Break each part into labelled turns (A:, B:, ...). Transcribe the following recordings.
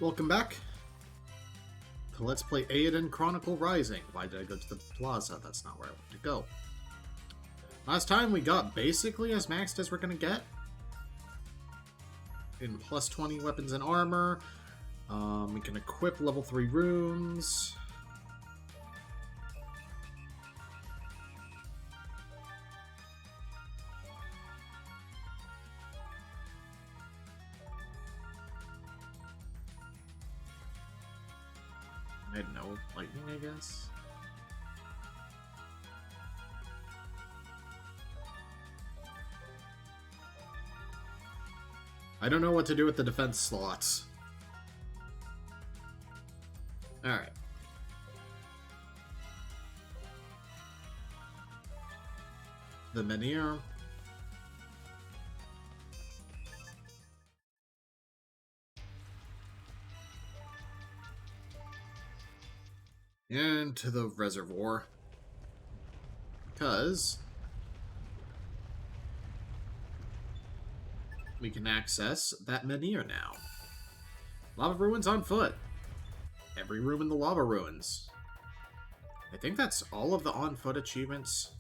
A: Welcome back. Let's play Eiyuden Chronicle Rising. Why did I go to the plaza? That's not where I want to go. Last time we got basically as maxed as we're going to get. In plus 20 weapons and armor. We can equip level 3 runes. I don't know, lightning, I guess? I don't know what to do with the defense slots. Alright. The Menhir. Into the reservoir. Because we can access that Menhir now. Lava ruins on foot. Every room in the lava ruins. I think that's all of the on foot achievements.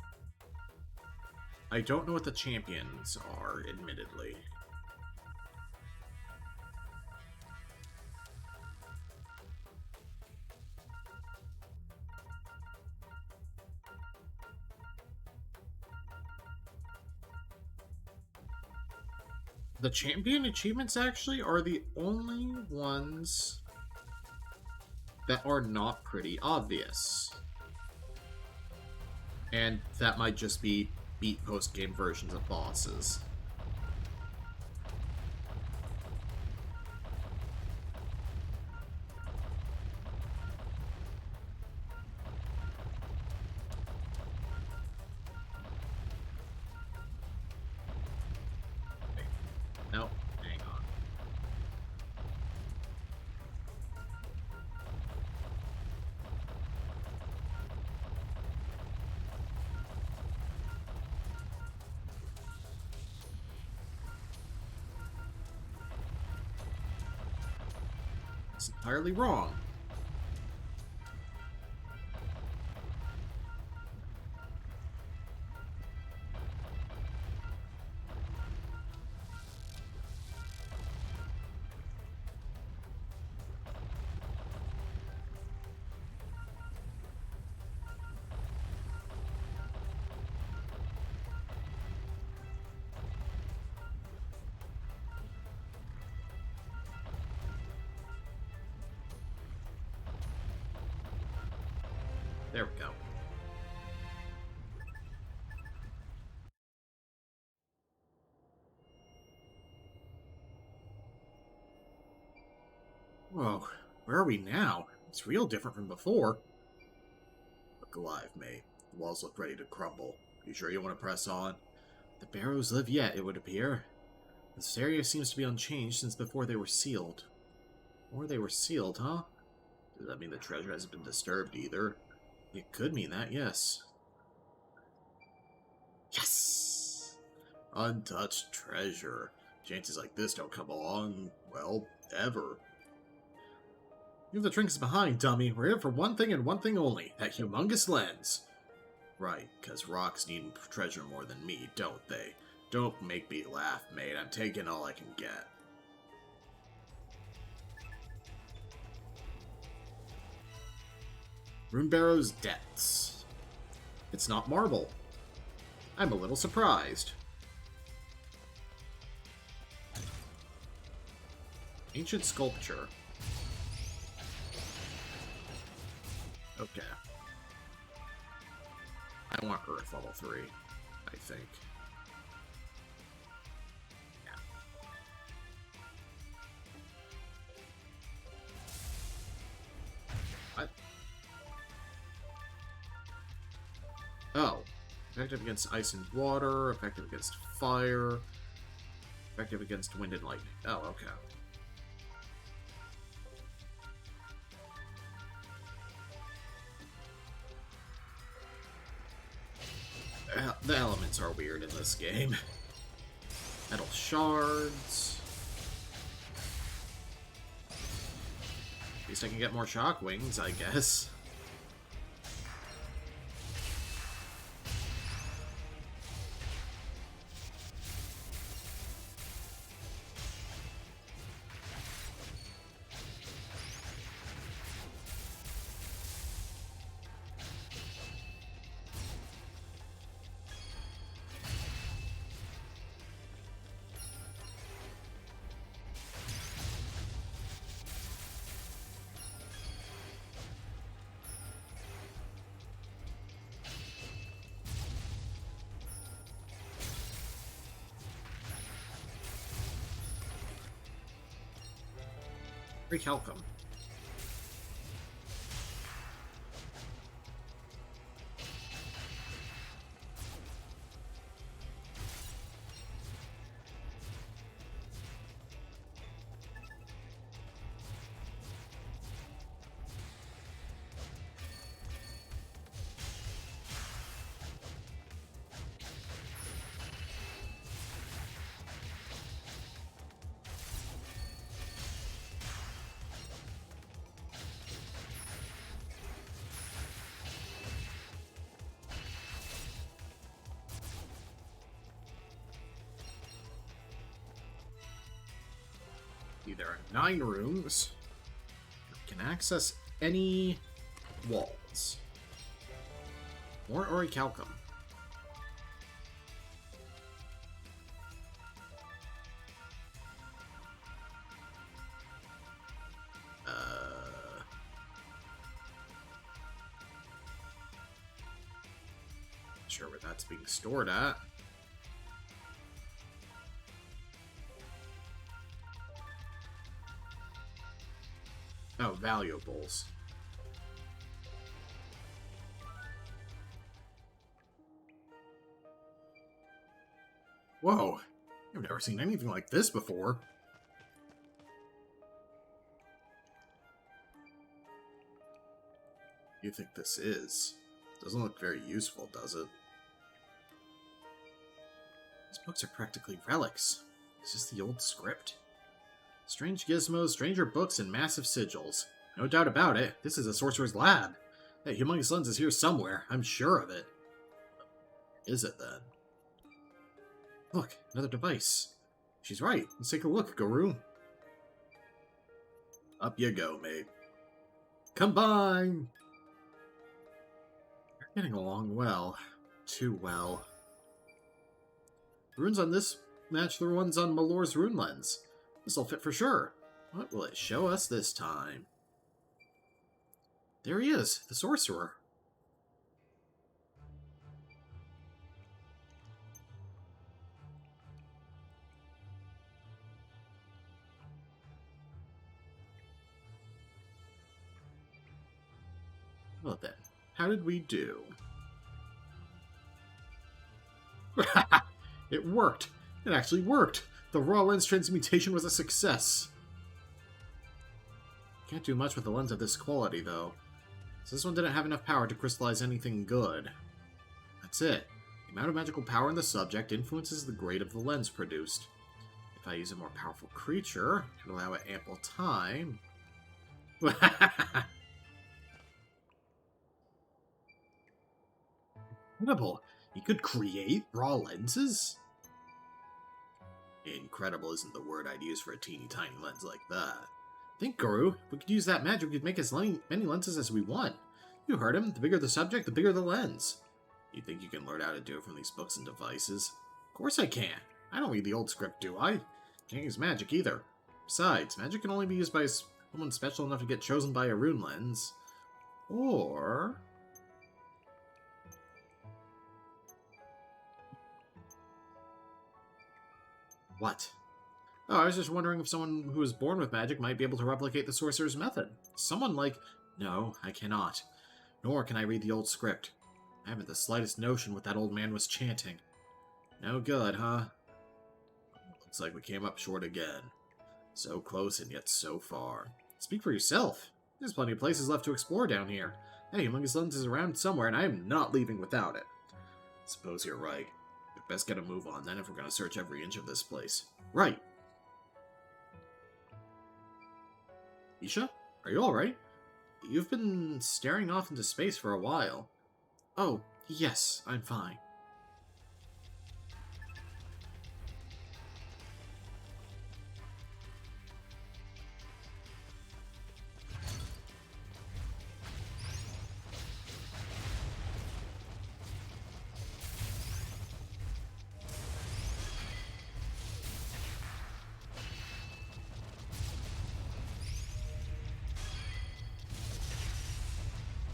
A: I don't know what the champions are, admittedly. The champion achievements actually are the only ones that are not pretty obvious. And that might just be beat post-game versions of bosses. No, hang on. It's entirely wrong. There we go. Whoa, where are we now? It's real different from before. Look alive, mate. The walls look ready to crumble. You sure you want to press on? The barrows live yet, it would appear. This area seems to be unchanged since before they were sealed. Or they were sealed, huh? Does that mean the treasure hasn't been disturbed either? It could mean that, yes. Yes! Untouched treasure. Chances like this don't come along, well, ever. Leave the trinkets behind, dummy. We're here for one thing and one thing only. That humongous lens. Right, because rocks need treasure more than me, don't they? Don't make me laugh, mate. I'm taking all I can get. Runebarrow's depths. It's not marble. I'm a little surprised. Ancient sculpture. Okay. I want Earth level 3, I think. Yeah. Oh. Effective against ice and water, effective against fire, effective against wind and lightning. Oh, okay. The elements are weird in this game. Metal shards. At least I can get more shock wings, I guess. Recalcum. There are 9 rooms. You can access any walls. More orichalcum. Not sure where that's being stored at. Oh, valuables. Whoa! I've never seen anything like this before. You think this is? Doesn't look very useful, does it? These books are practically relics. Is this the old script? Strange gizmos, stranger books, and massive sigils. No doubt about it, this is a sorcerer's lab. That humongous lens is here somewhere, I'm sure of it. Is it, then? Look, another device. She's right. Let's take a look, Guru. Up you go, mate. Combine! You're getting along well. Too well. The runes on this match the ones on Malor's rune lens. This'll fit for sure. What will it show us this time? There he is, the sorcerer. Well then, how did we do? It worked! It actually worked! The raw lens transmutation was a success! Can't do much with a lens of this quality, though. So this one didn't have enough power to crystallize anything good. That's it. The amount of magical power in the subject influences the grade of the lens produced. If I use a more powerful creature, to allow it ample time... Incredible! You could create raw lenses? Incredible isn't the word I'd use for a teeny tiny lens like that. Think, Guru. If we could use that magic, we could make as many lenses as we want. You heard him. The bigger the subject, the bigger the lens. You think you can learn how to do it from these books and devices? Of course I can. I don't read the old script, do I? Can't use magic either. Besides, magic can only be used by someone special enough to get chosen by a rune lens. Or... What? Oh, I was just wondering if someone who was born with magic might be able to replicate the sorcerer's method. Someone like... No, I cannot. Nor can I read the old script. I haven't the slightest notion what that old man was chanting. No good, huh? Looks like we came up short again. So close and yet so far. Speak for yourself. There's plenty of places left to explore down here. Hey, humongous lens is around somewhere, and I am not leaving without it. Suppose you're right. We'd best get a move on then if we're going to search every inch of this place. Right. Isha? Are you alright? You've been staring off into space for a while. Oh, yes, I'm fine.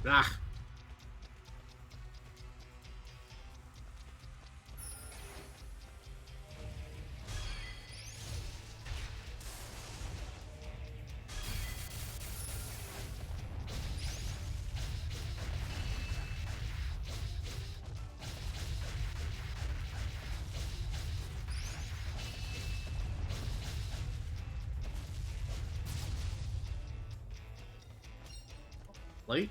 A: Ah! Late?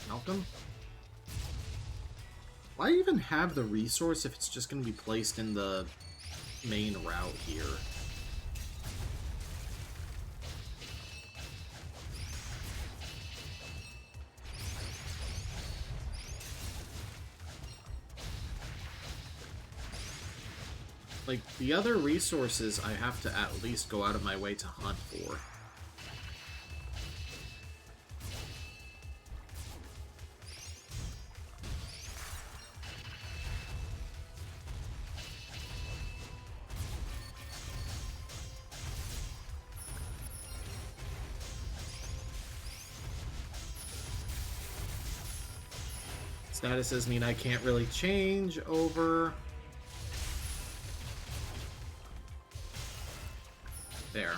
A: Malcolm? Why even have the resource if it's just going to be placed in the main route here? Like, the other resources I have to at least go out of my way to hunt for. Statuses mean I can't really change over... There.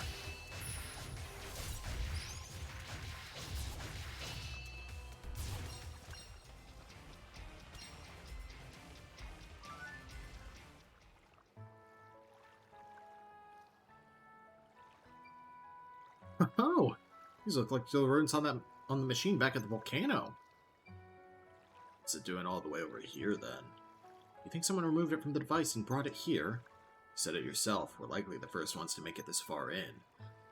A: Oh, these look like the runes on the machine back at the volcano. What's it doing all the way over here then? You think someone removed it from the device and brought it here? You said it yourself. We're likely the first ones to make it this far in.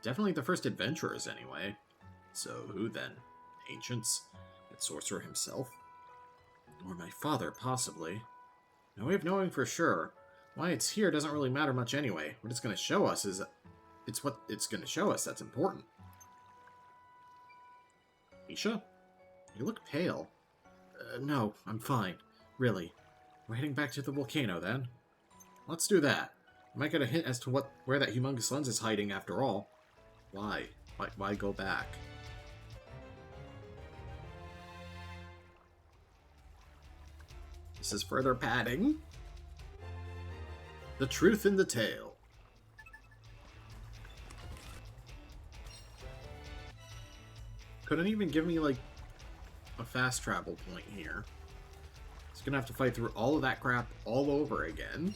A: Definitely the first adventurers, anyway. So who then? Ancients? The sorcerer himself? Or my father, possibly. No way of knowing for sure. Why it's here doesn't really matter much anyway. What it's going to show us is... It's what it's going to show us that's important. Isha? You look pale. No, I'm fine. Really. We're heading back to the volcano, then. Let's do that. I might get a hint as to where that humongous lens is hiding, after all. Why? Why go back? This is further padding. The truth in the tale. Couldn't even give me, like, a fast travel point here. It's gonna have to fight through all of that crap all over again.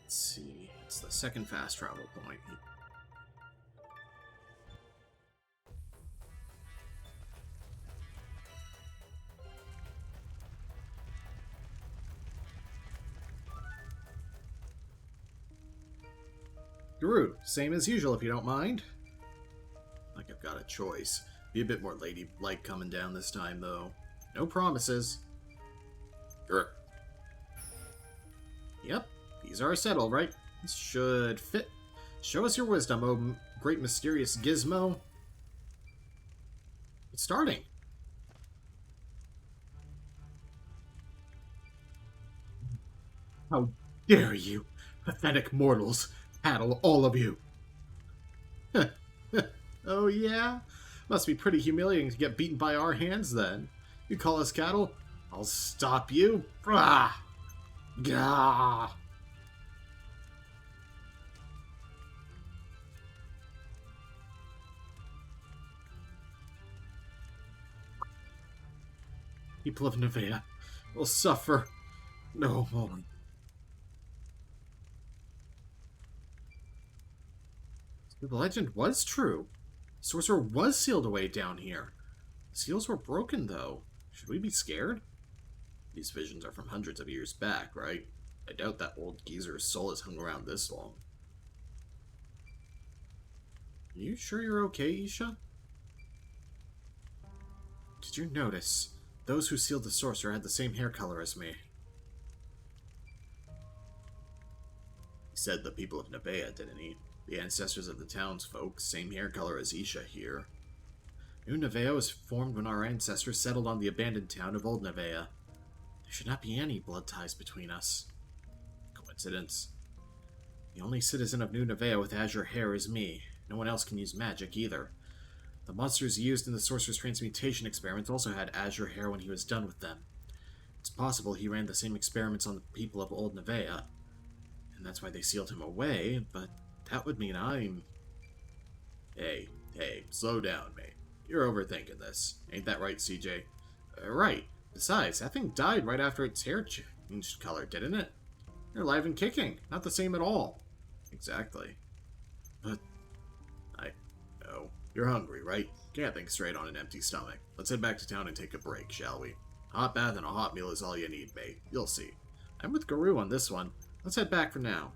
A: Let's see. It's the second fast travel point. Guru, same as usual if you don't mind. Like I've got a choice. Be a bit more ladylike coming down this time, though. No promises. Grr. Yep, these are set, all right. This should fit. Show us your wisdom, oh great mysterious gizmo. It's starting. How dare you, pathetic mortals, paddle all of you. Oh yeah? Must be pretty humiliating to get beaten by our hands then. You call us cattle? I'll stop you. Brah! Gah! People of Nevea will suffer no more. The legend was true. The sorcerer was sealed away down here. The seals were broken, though. Should we be scared? These visions are from hundreds of years back, right? I doubt that old geezer's soul has hung around this long. Are you sure you're okay, Isha? Did you notice? Those who sealed the sorcerer had the same hair color as me. He said the people of Nevea, didn't he? The ancestors of the townsfolk, same hair color as Isha here. New Nevea was formed when our ancestors settled on the abandoned town of Old Nevea. There should not be any blood ties between us. Coincidence? The only citizen of New Nevea with azure hair is me. No one else can use magic either. The monsters used in the sorcerer's transmutation experiments also had azure hair when he was done with them. It's possible he ran the same experiments on the people of Old Nevea, and that's why they sealed him away, but that would mean I'm... Hey, slow down, mate. You're overthinking this. Ain't that right, CJ? Right. Besides, that thing died right after its hair changed color, didn't it? You're alive and kicking. Not the same at all. Exactly. But... Oh, you're hungry, right? Can't think straight on an empty stomach. Let's head back to town and take a break, shall we? A hot bath and a hot meal is all you need, mate. You'll see. I'm with Guru on this one. Let's head back for now.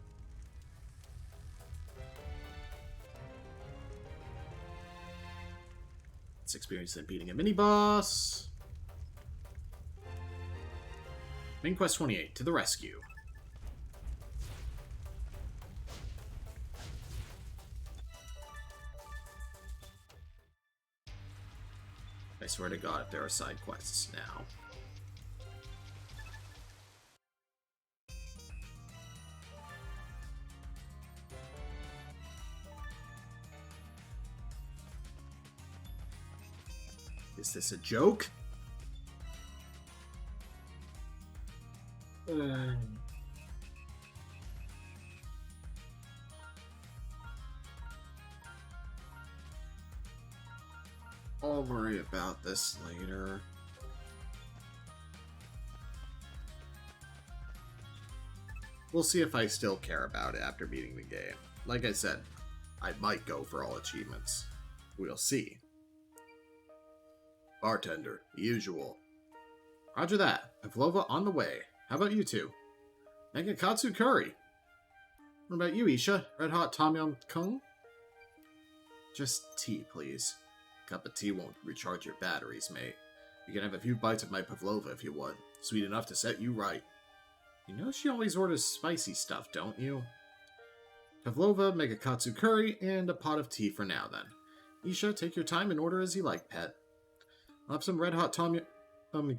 A: Let's experience in beating a mini-boss. Main quest 28, to the rescue. I swear to God, if there are side quests now. Is this a joke? I'll worry about this later. We'll see if I still care about it after beating the game. Like I said, I might go for all achievements. We'll see. Bartender, usual. Roger that. Pavlova on the way. How about you two? Megankatsu curry. What about you, Isha? Red hot tom yum kung? Just tea, please. A cup of tea won't recharge your batteries, mate. You can have a few bites of my pavlova if you want. Sweet enough to set you right. You know she always orders spicy stuff, don't you? Pavlova, Megakatsu curry, and a pot of tea for now, then. Isha, take your time and order as you like, pet. I'll have some red hot tom yum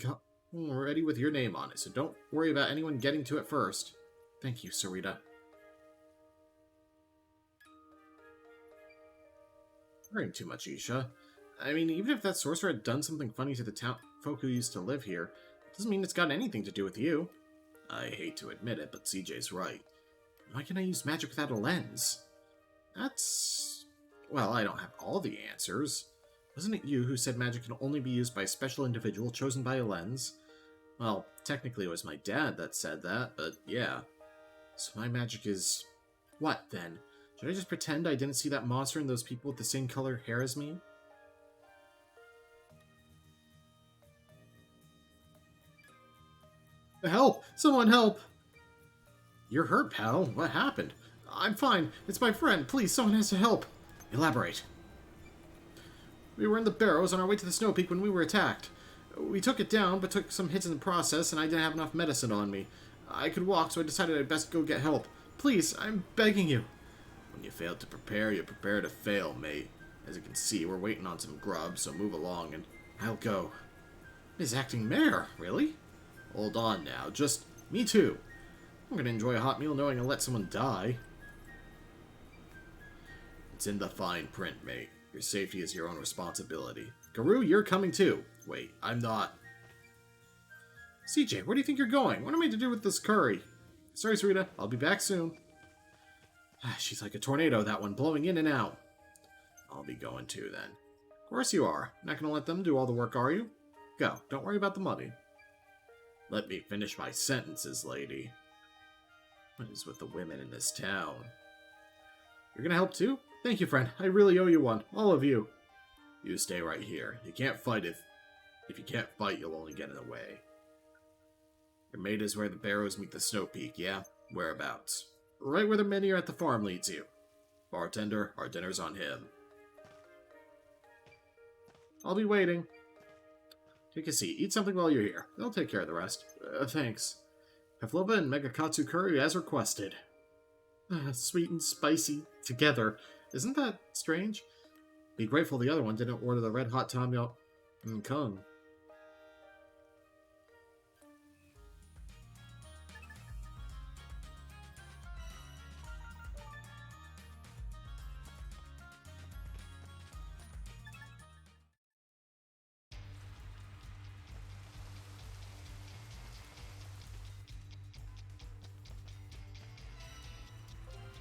A: ready with your name on it, so don't worry about anyone getting to it first. Thank you, Sarita. Worrying too much, Isha. I mean, even if that sorcerer had done something funny to the town folk who used to live here, it doesn't mean it's got anything to do with you. I hate to admit it, but CJ's right. Why can I use magic without a lens? That's... Well, I don't have all the answers. Wasn't it you who said magic can only be used by a special individual chosen by a lens? Well, technically it was my dad that said that, but yeah. So my magic is... What, then? Should I just pretend I didn't see that monster and those people with the same color hair as me? Help! Someone help! You're hurt, pal. What happened? I'm fine. It's my friend. Please, someone has to help. Elaborate. We were in the barrows on our way to the snow peak when we were attacked. We took it down, but took some hits in the process, and I didn't have enough medicine on me. I could walk, so I decided I'd best go get help. please, I'm begging you. When you fail to prepare, you prepare to fail, mate. As you can see, we're waiting on some grub, so move along and I'll go. Miss Acting Mayor, really? Hold on now, just me too. I'm gonna enjoy a hot meal knowing I'll let someone die. It's in the fine print, mate. Your safety is your own responsibility. Garou, you're coming too. Wait, I'm not. CJ, where do you think you're going? What am I to do with this curry? Sorry, Sarita. I'll be back soon. She's like a tornado, that one, blowing in and out. I'll be going too, then. Of course you are. Not gonna let them do all the work, are you? Go. Don't worry about the money. Let me finish my sentences, lady. What is with the women in this town? You're gonna help too? Thank you, friend. I really owe you one. All of you. You stay right here. You can't fight if you can't fight, you'll only get in the way. Your mate is where the barrows meet the snow peak, yeah? Whereabouts? Right where the menu at the farm leads you. Bartender, our dinner's on him. I'll be waiting. Take a seat. Eat something while you're here. They'll take care of the rest. Thanks. Pavlova and Megakatsu curry as requested. Sweet and spicy together. Isn't that strange? Be grateful the other one didn't order the red hot Tom Yum Kung.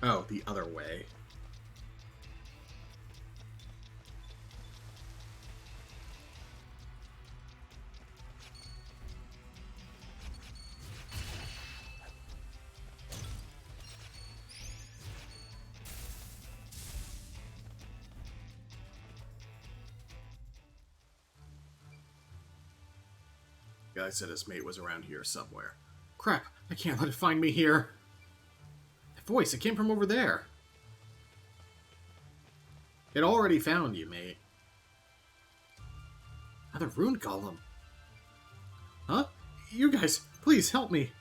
A: Oh, the other way. Guy said his mate was around here somewhere. Crap, I can't let it find me here. That voice, it came from over there. It already found you, mate. Another rune golem. Huh? You guys, please help me.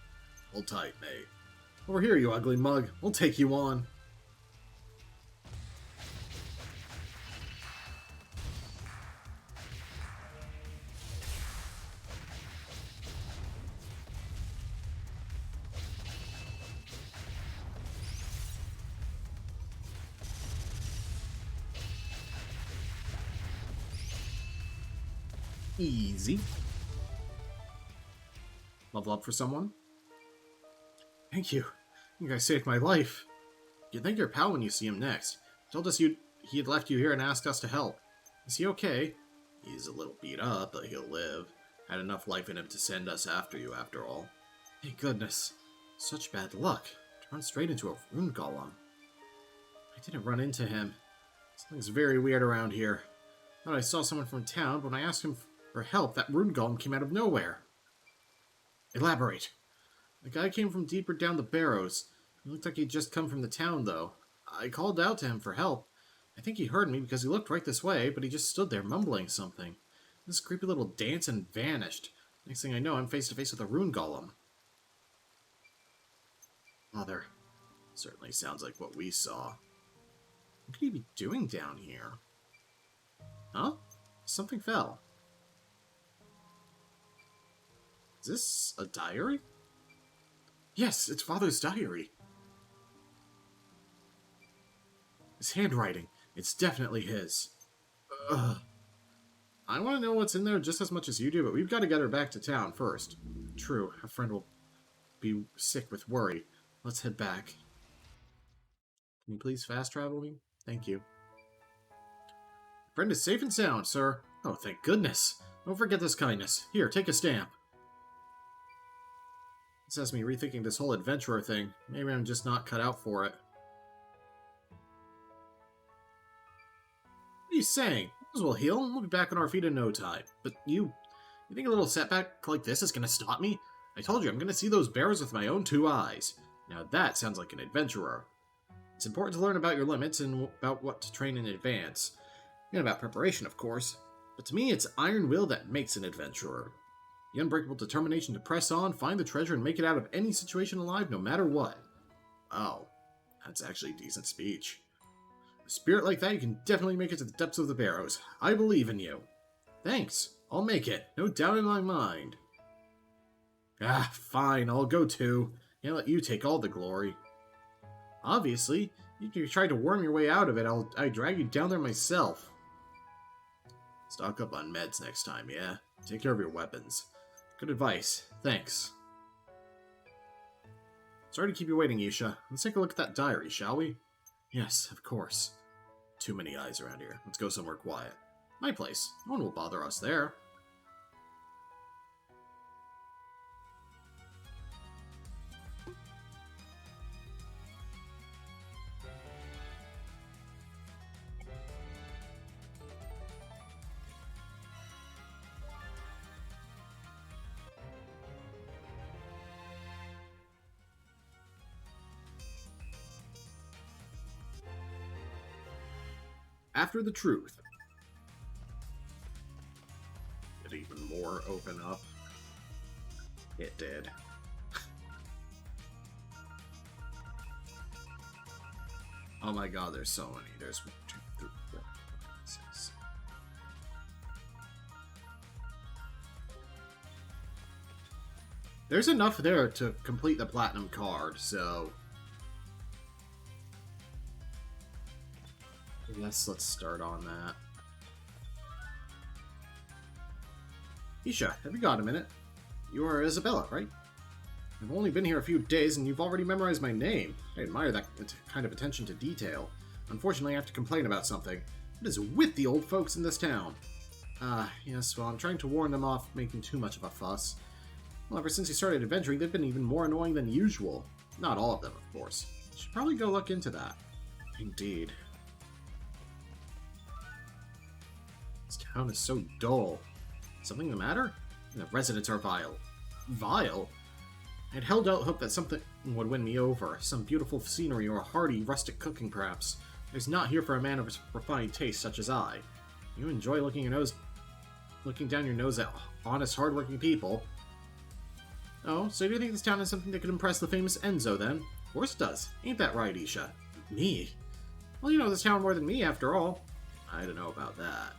A: Hold tight, mate. Over here, you ugly mug. We'll take you on. Easy. Level up for someone? Thank you. You guys saved my life. You'd thank your pal when you see him next. He told us he had left you here and asked us to help. Is he okay? He's a little beat up, but he'll live. Had enough life in him to send us after you, after all. Thank goodness. Such bad luck. Turned straight into a rune golem. I didn't run into him. Something's very weird around here. Thought I saw someone from town, but when I asked him for help, that rune golem came out of nowhere. Elaborate. The guy came from deeper down the barrows. He looked like he'd just come from the town, though. I called out to him for help. I think he heard me because he looked right this way, but he just stood there mumbling something. This creepy little dance and vanished. Next thing I know, I'm face to face with a rune golem. Mother. Certainly sounds like what we saw. What could he be doing down here? Huh? Something fell. Is this a diary? Yes, it's Father's diary. His handwriting. It's definitely his. Ugh. I want to know what's in there just as much as you do, but we've got to get her back to town first. True, her friend will be sick with worry. Let's head back. Can you please fast travel me? Thank you. Friend is safe and sound, sir. Oh, thank goodness. Don't forget this kindness. Here, take a stamp. This has me rethinking this whole adventurer thing. Maybe I'm just not cut out for it. What are you saying? This will heal, and we'll be back on our feet in no time. But you think a little setback like this is going to stop me? I told you, I'm going to see those bears with my own 2 eyes. Now that sounds like an adventurer. It's important to learn about your limits and about what to train in advance. And about preparation, of course. But to me, it's iron will that makes an adventurer. The unbreakable determination to press on, find the treasure, and make it out of any situation alive, no matter what. Oh, that's actually decent speech. A spirit like that, you can definitely make it to the depths of the Barrows. I believe in you. Thanks. I'll make it. No doubt in my mind. Ah, fine. I'll go too. Can't let you take all the glory. Obviously, you tried to worm your way out of it. I drag you down there myself. Stock up on meds next time, yeah? Take care of your weapons. Good advice. Thanks. Sorry to keep you waiting, Isha. Let's take a look at that diary, shall we? Yes, of course. Too many eyes around here. Let's go somewhere quiet. My place. No one will bother us there. After the truth. Did even more open up? It did. Oh my god, there's so many. There's 1, 2, 3, 4, 5, 6. There's enough there to complete the platinum card, so let's start on that. Isha, have you got a minute? You are Isabella, right? I've only been here a few days and you've already memorized my name. I admire that kind of attention to detail. Unfortunately, I have to complain about something. What is with the old folks in this town? Yes, well, I'm trying to warn them off making too much of a fuss. Well, ever since you started adventuring, they've been even more annoying than usual. Not all of them, of course. You should probably go look into that. Indeed. This town is so dull. Something the matter? The residents are vile. Vile? I'd held out hope that something would win me over. Some beautiful scenery or hearty rustic cooking, perhaps. It's not here for a man of refined taste such as I. You enjoy looking down your nose at honest, hardworking people. Oh, so do you think this town is something that could impress the famous Enzo, then? Of course it does. Ain't that right, Isha? Me? Well, you know this town more than me, after all. I don't know about that.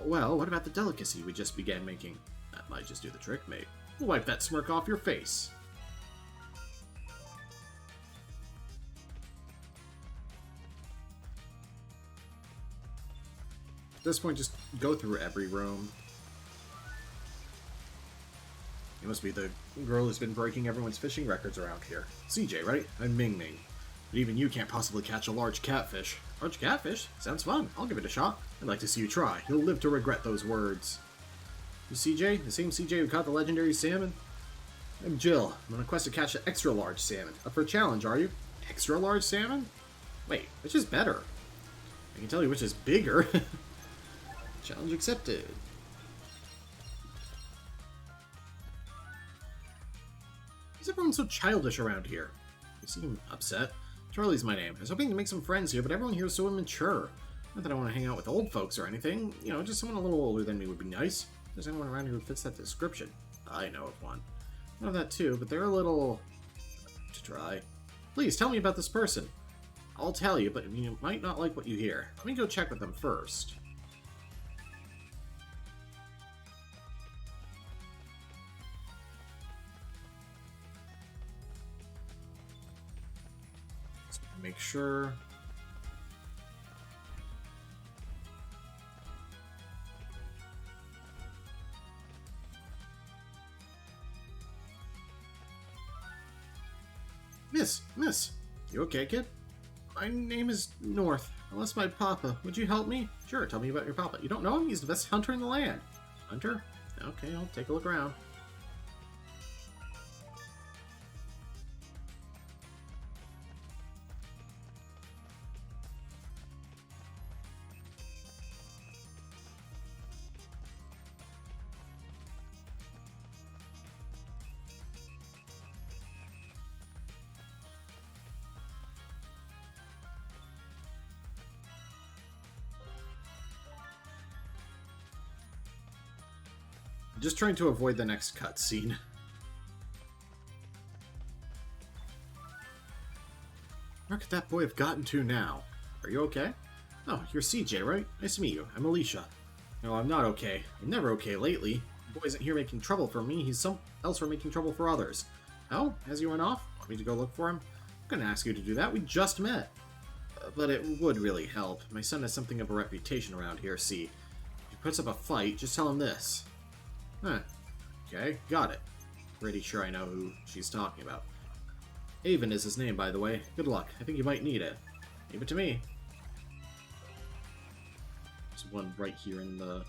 A: Well, what about the delicacy we just began making? That might just do the trick, mate. We'll wipe that smirk off your face. At this point, just go through every room. You must be the girl who's been breaking everyone's fishing records around here. CJ, right? I'm Ming Ming. But even you can't possibly catch a large catfish. Large catfish? Sounds fun. I'll give it a shot. I'd like to see you try. You'll live to regret those words. You CJ? The same CJ who caught the legendary salmon? I'm Jill. I'm on a quest to catch an extra large salmon. Up for a challenge, are you? Extra large salmon? Wait, which is better? I can tell you which is bigger. Challenge accepted. Why is everyone so childish around here? You seem upset. Charlie's my name. I was hoping to make some friends here, but everyone here is so immature. Not that I want to hang out with old folks or anything. You know, just someone a little older than me would be nice. If there's anyone around here who fits that description. I know of one. I know that too, but they're a little... to try. Please, tell me about this person. I'll tell you, but you might not like what you hear. Let me go check with them first. Make sure. Miss, you okay, kid? My name is North. I lost my papa. Would you help me? Sure, tell me about your papa. You don't know him? He's the best hunter in the land. Hunter? Okay, I'll take a look around. Just trying to avoid the next cutscene. Where could that boy have gotten to now? Are you okay? Oh, you're CJ, right? Nice to meet you. I'm Alicia. No, I'm not okay. I'm never okay lately. The boy isn't here making trouble for me. He's some else for making trouble for others. Oh, has he run off? Want me to go look for him? I'm gonna ask you to do that. We just met. But it would really help. My son has something of a reputation around here, see. If he puts up a fight, just tell him this. Huh. Okay, got it. Pretty sure I know who she's talking about. Eiyuden is his name, by the way. Good luck. I think you might need it. Leave it to me. There's one right here in the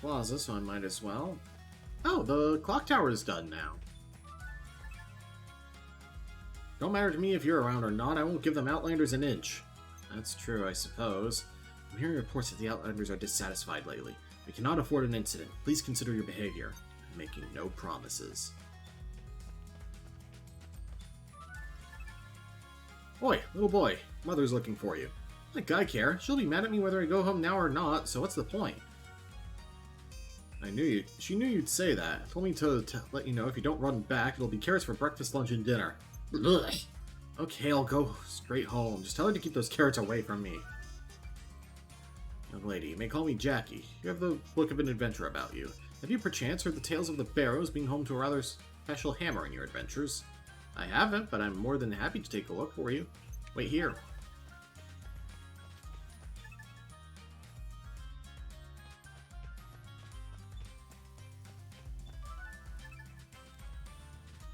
A: plaza, so I might as well. Oh, the clock tower is done now. Don't matter to me if you're around or not. I won't give them Outlanders an inch. That's true, I suppose. I'm hearing reports that the Outlanders are dissatisfied lately. We cannot afford an incident. Please consider your behavior. I'm making no promises. Oi, little boy. Mother's looking for you. Like I care. She'll be mad at me whether I go home now or not, so what's the point? She knew you'd say that. Told me to let you know if you don't run back, it'll be carrots for breakfast, lunch, and dinner. Ugh. Okay, I'll go straight home. Just tell her to keep those carrots away from me. Young lady, you may call me Jackie. You have the look of an adventurer about you. Have you perchance heard the tales of the Barrows being home to a rather special hammer in your adventures? I haven't, but I'm more than happy to take a look for you. Wait here.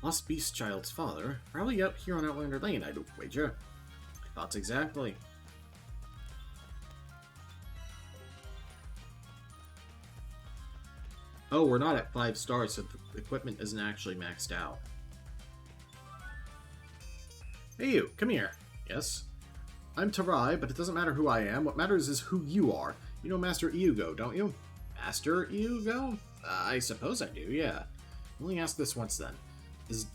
A: Lost Beast Child's father? Probably up here on Outlander Lane, I'd wager. Thoughts exactly. Oh, we're not at 5 stars, so the equipment isn't actually maxed out. Hey you, come here. Yes? I'm Tarai, but it doesn't matter who I am. What matters is who you are. You know Master Eiyuden, don't you? Master Eiyuden? I suppose I do, yeah. Only ask this once then.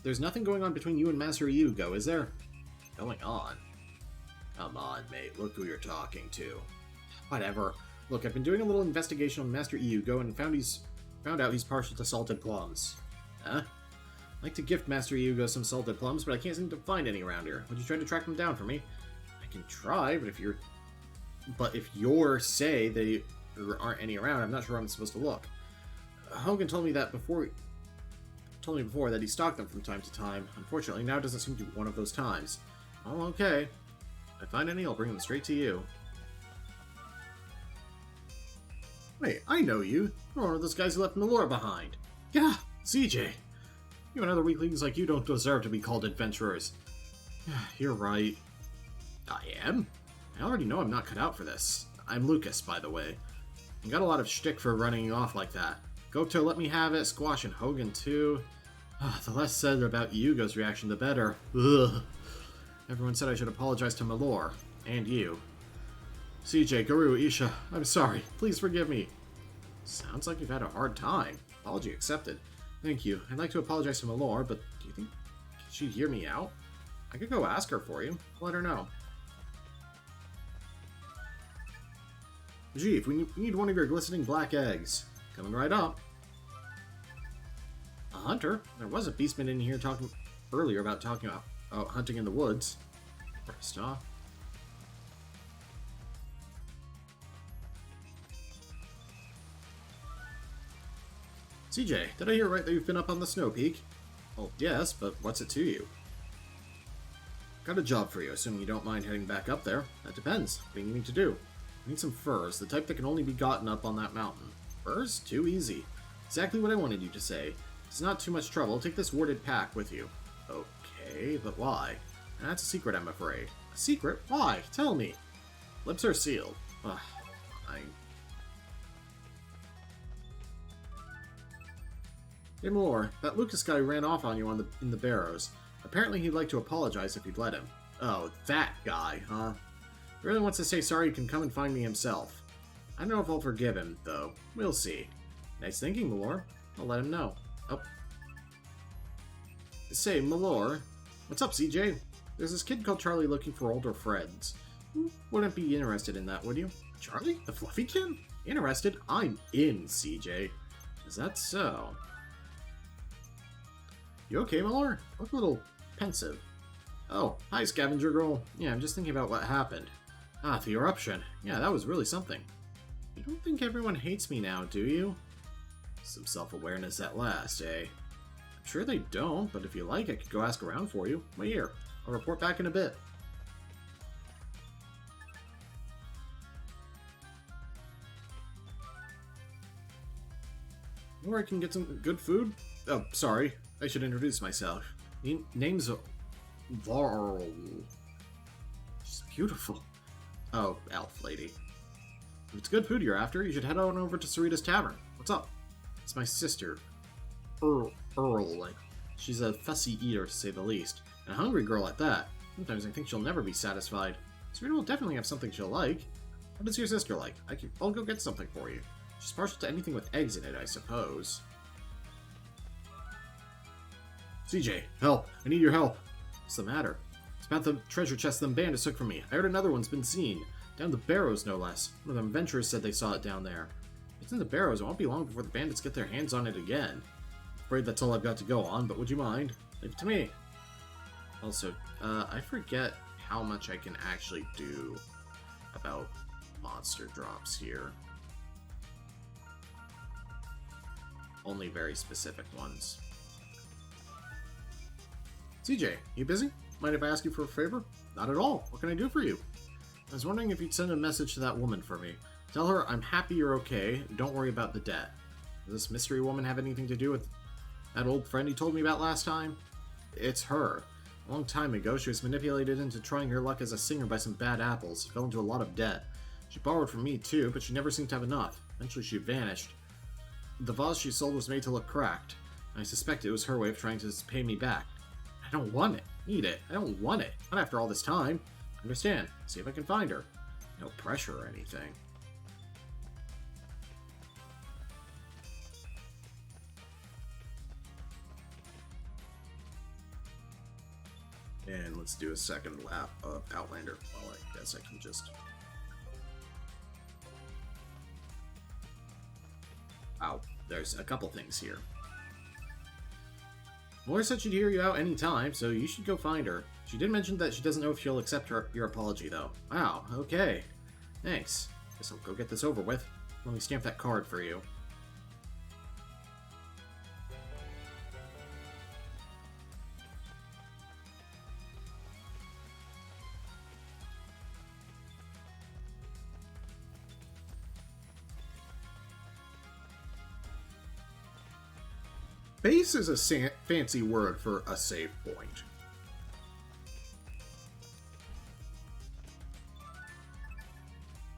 A: There's nothing going on between you and Master Eiyuden, is there? Going on? Come on, mate. Look who you're talking to. Whatever. Look, I've been doing a little investigation on Master Eiyuden and found out he's partial to salted plums. Huh? I'd like to gift Master Eiyuden some salted plums, but I can't seem to find any around here. Would you try to track them down for me? I can try, but if you're say there aren't any around, I'm not sure how I'm supposed to look. Hogan told me before that he stocked them from time to time. Unfortunately, now doesn't seem to be one of those times. Well, okay. If I find any, I'll bring them straight to you. Wait, I know you. You're one of those guys who left Malora behind. Yeah, CJ. You and other weaklings like you don't deserve to be called adventurers. You're right. I am? I already know I'm not cut out for this. I'm Lucas, by the way. I got a lot of shtick for running off like that. Goto let me have it, Squash and Hogan too. The less said about Yugo's reaction, the better. Ugh. Everyone said I should apologize to Malor. And you. CJ, Guru, Isha, I'm sorry. Please forgive me. Sounds like you've had a hard time. Apology accepted. Thank you. I'd like to apologize to Malor, but do you think she'd hear me out? I could go ask her for you. I'll let her know. Gee, if we need one of your glistening black eggs. Coming right up. A hunter? There was a beastman in here talking earlier about hunting in the woods. First off. CJ, did I hear right that you've been up on the snow peak? Well, yes, but what's it to you? Got a job for you, assuming you don't mind heading back up there. That depends. What do you need to do? I need some furs, the type that can only be gotten up on that mountain. Furs? Too easy. Exactly what I wanted you to say. It's not too much trouble. Take this warded pack with you. Okay, but why? That's a secret, I'm afraid. A secret? Why? Tell me. Lips are sealed. Ugh, fine. Hey, Malor, that Lucas guy ran off on you in the Barrows. Apparently he'd like to apologize if you'd let him. Oh, that guy, huh? If he really wants to say sorry, he can come and find me himself. I don't know if I'll forgive him, though. We'll see. Nice thinking, Malor. I'll let him know. Oh. Say, Malor. What's up, CJ? There's this kid called Charlie looking for older friends. Wouldn't be interested in that, would you? Charlie? The fluffy kid? Interested? I'm in, CJ. Is that so? You okay, Malor? Look a little pensive. Oh, hi, Scavenger Girl. Yeah, I'm just thinking about what happened. Ah, the eruption. Yeah, that was really something. You don't think everyone hates me now, do you? Some self-awareness at last, eh? I'm sure they don't, but if you like, I could go ask around for you. Wait here. I'll report back in a bit. Or I can get some good food? Oh, sorry. I should introduce myself. Name's Varl. She's beautiful. Oh, elf lady. If it's good food you're after, you should head on over to Sarita's Tavern. What's up? It's my sister, Earl. She's a fussy eater, to say the least. And a hungry girl at that. Sometimes I think she'll never be satisfied. Sarita will definitely have something she'll like. What is your sister like? I'll go get something for you. She's partial to anything with eggs in it, I suppose. CJ, help! I need your help! What's the matter? It's about the treasure chest them bandits took from me. I heard another one's been seen. Down the barrows, no less. One of them adventurers said they saw it down there. If it's in the barrows, it won't be long before the bandits get their hands on it again. Afraid that's all I've got to go on, but would you mind? Leave it to me. Also, I forget how much I can actually do about monster drops here. Only very specific ones. CJ, you busy? Mind if I ask you for a favor? Not at all. What can I do for you? I was wondering if you'd send a message to that woman for me. Tell her I'm happy you're okay. Don't worry about the debt. Does this mystery woman have anything to do with that old friend he told me about last time? It's her. A long time ago, she was manipulated into trying her luck as a singer by some bad apples. Fell into a lot of debt. She borrowed from me too, but she never seemed to have enough. Eventually she vanished. The vase she sold was made to look cracked. I suspect it was her way of trying to pay me back. I don't want it. Need it. I don't want it. Not after all this time. Understand. See if I can find her. No pressure or anything. And let's do a second lap of Outlander. Well, I guess I can just... Wow, there's a couple things here. Laura said she'd hear you out any time, so you should go find her. She did mention that she doesn't know if she'll accept your apology, though. Wow, okay. Thanks. Guess I'll go get this over with. Let me stamp that card for you. Base is a fancy word for a save point.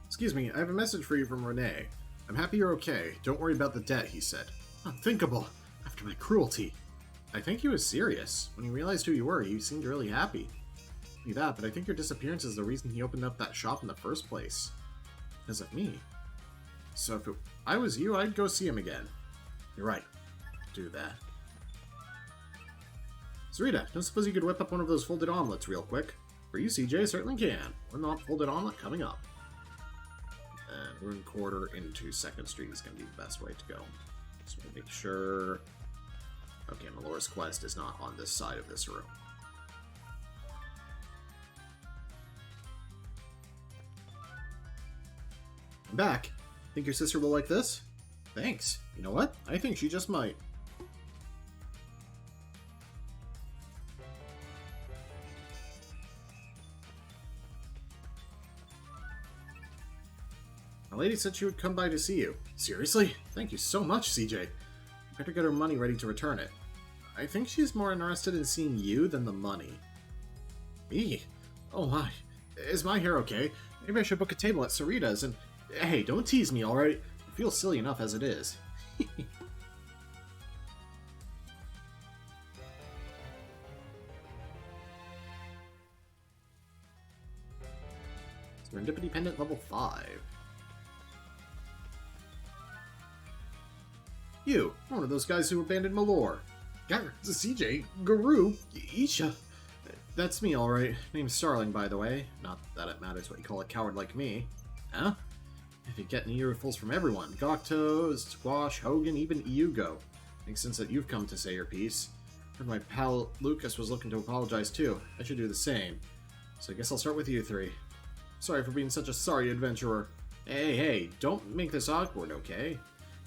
A: Excuse me, I have a message for you from Renee. I'm happy you're okay. Don't worry about the debt, he said. Unthinkable, after my cruelty. I think he was serious. When he realized who you were, he seemed really happy. Not that, but I think your disappearance is the reason he opened up that shop in the first place. Because of me. So if I was you, I'd go see him again. You're right. Do that. Sarita, don't suppose you could whip up one of those folded omelets real quick? For you, CJ, certainly can. One folded omelet coming up. And Rune Quarter into 2nd Street is going to be the best way to go. Just want to make sure... Okay, Melora's quest is not on this side of this room. I'm back. Think your sister will like this? Thanks. You know what? I think she just might. My lady said she would come by to see you. Seriously? Thank you so much, CJ. Better get her money ready to return it. I think she's more interested in seeing you than the money. Me? Oh my. Is my hair okay? Maybe I should book a table at Sarita's and... Hey, don't tease me, alright? I feel silly enough as it is. Serendipity Pendant level 5. You, one of those guys who abandoned Malor. CJ, Guru, Isha. That's me, alright. Name's Starling, by the way. Not that it matters what you call a coward like me. Huh? If you get any earfuls from everyone. Gokto, Squash, Hogan, even Iugo. Makes sense that you've come to say your piece. Heard my pal Lucas was looking to apologize too. I should do the same. So I guess I'll start with you three. Sorry for being such a sorry adventurer. Hey, don't make this awkward, okay?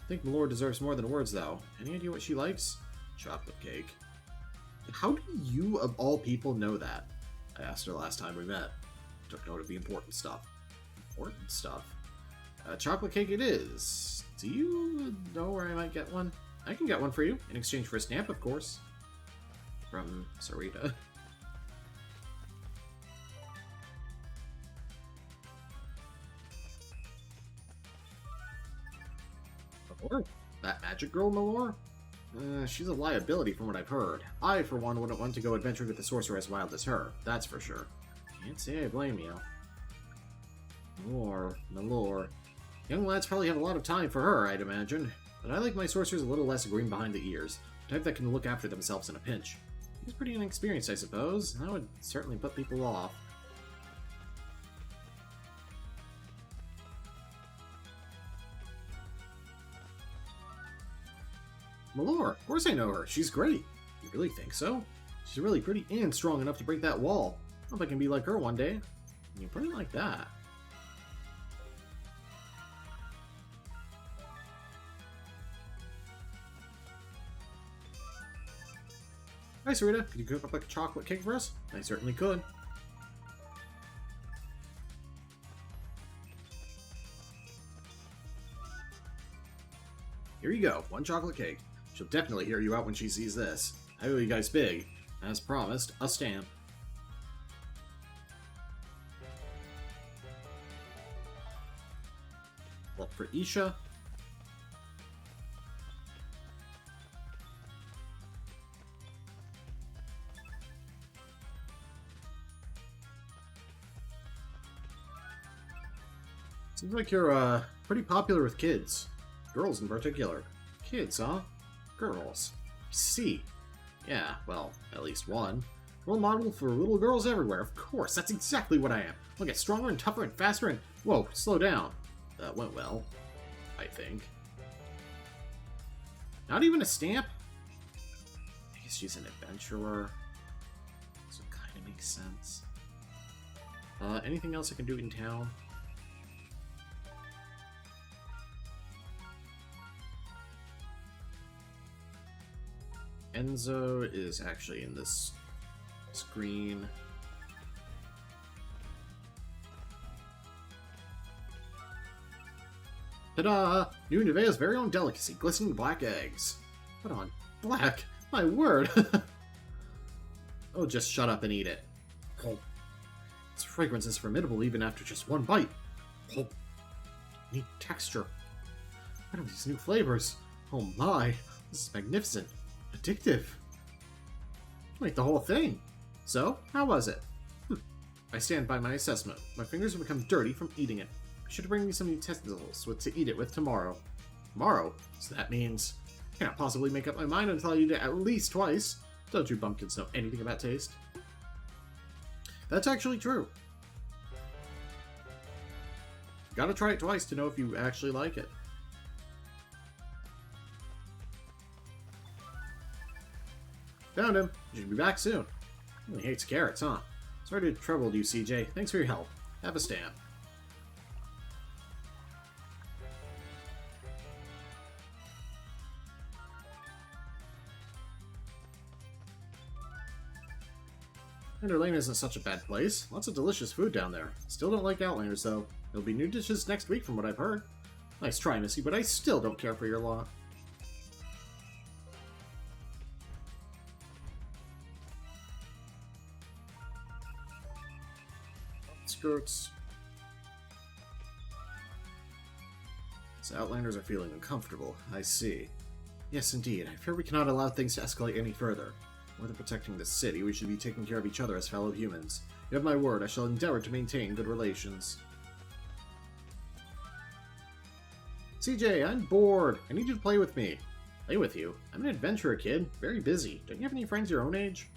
A: I think Malor deserves more than words, though. Any idea what she likes? Chocolate cake. How do you, of all people, know that? I asked her last time we met. Took note of the important stuff. Important stuff? Chocolate cake it is. Do you know where I might get one? I can get one for you, in exchange for a stamp, of course. From Sarita. Malor? That magic girl, Malor? She's a liability from what I've heard. I, for one, wouldn't want to go adventuring with a sorcerer as wild as her. That's for sure. Can't say I blame you. Malor. Young lads probably have a lot of time for her, I'd imagine. But I like my sorcerers a little less green behind the ears. The type that can look after themselves in a pinch. He's pretty inexperienced, I suppose. That would certainly put people off. Malor, of course I know her. She's great. You really think so? She's really pretty and strong enough to break that wall. Hope I can be like her one day. You put it like that. Hi, Sarita. Could you cook up a chocolate cake for us? I certainly could. Here you go. One chocolate cake. She'll definitely hear you out when she sees this. I owe you guys big. As promised, a stamp. Well, for Isha. Seems like you're, pretty popular with kids. Girls in particular. Kids, huh? Girls. I see. Yeah, well, at least one. Role model for little girls everywhere, of course. That's exactly what I am. I'll get stronger and tougher and faster and... Whoa, slow down. That went well. I think. Not even a stamp? I guess she's an adventurer. So it kind of makes sense. Anything else I can do in town? Enzo is actually in this screen. Ta-da! New Nevaeh's very own delicacy, glistening black eggs. Put on black? My word! Oh, just shut up and eat it. Its fragrance is formidable even after just one bite. Neat texture. What are these new flavors? Oh my, this is magnificent. Addictive. Like the whole thing. So, how was it? I stand by my assessment. My fingers have become dirty from eating it. I should bring me some utensils to eat it with tomorrow. Tomorrow? So that means I cannot possibly make up my mind until I eat it at least twice. Don't you bumpkins know anything about taste? That's actually true. Gotta try it twice to know if you actually like it. Found him. You should be back soon. He hates carrots, huh? Sorry to have troubled you, CJ. Thanks for your help. Have a stamp. Ender Lane isn't such a bad place. Lots of delicious food down there. Still don't like Outlanders, though. There'll be new dishes next week from what I've heard. Nice try, Missy, but I still don't care for your law. Skirts. So Outlanders are feeling uncomfortable. I see. Yes, indeed. I fear we cannot allow things to escalate any further. More than protecting the city, we should be taking care of each other as fellow humans. You have my word, I shall endeavor to maintain good relations. CJ, I'm bored. I need you to play with me. Play with you? I'm an adventurer, kid. Very busy. Don't you have any friends your own age?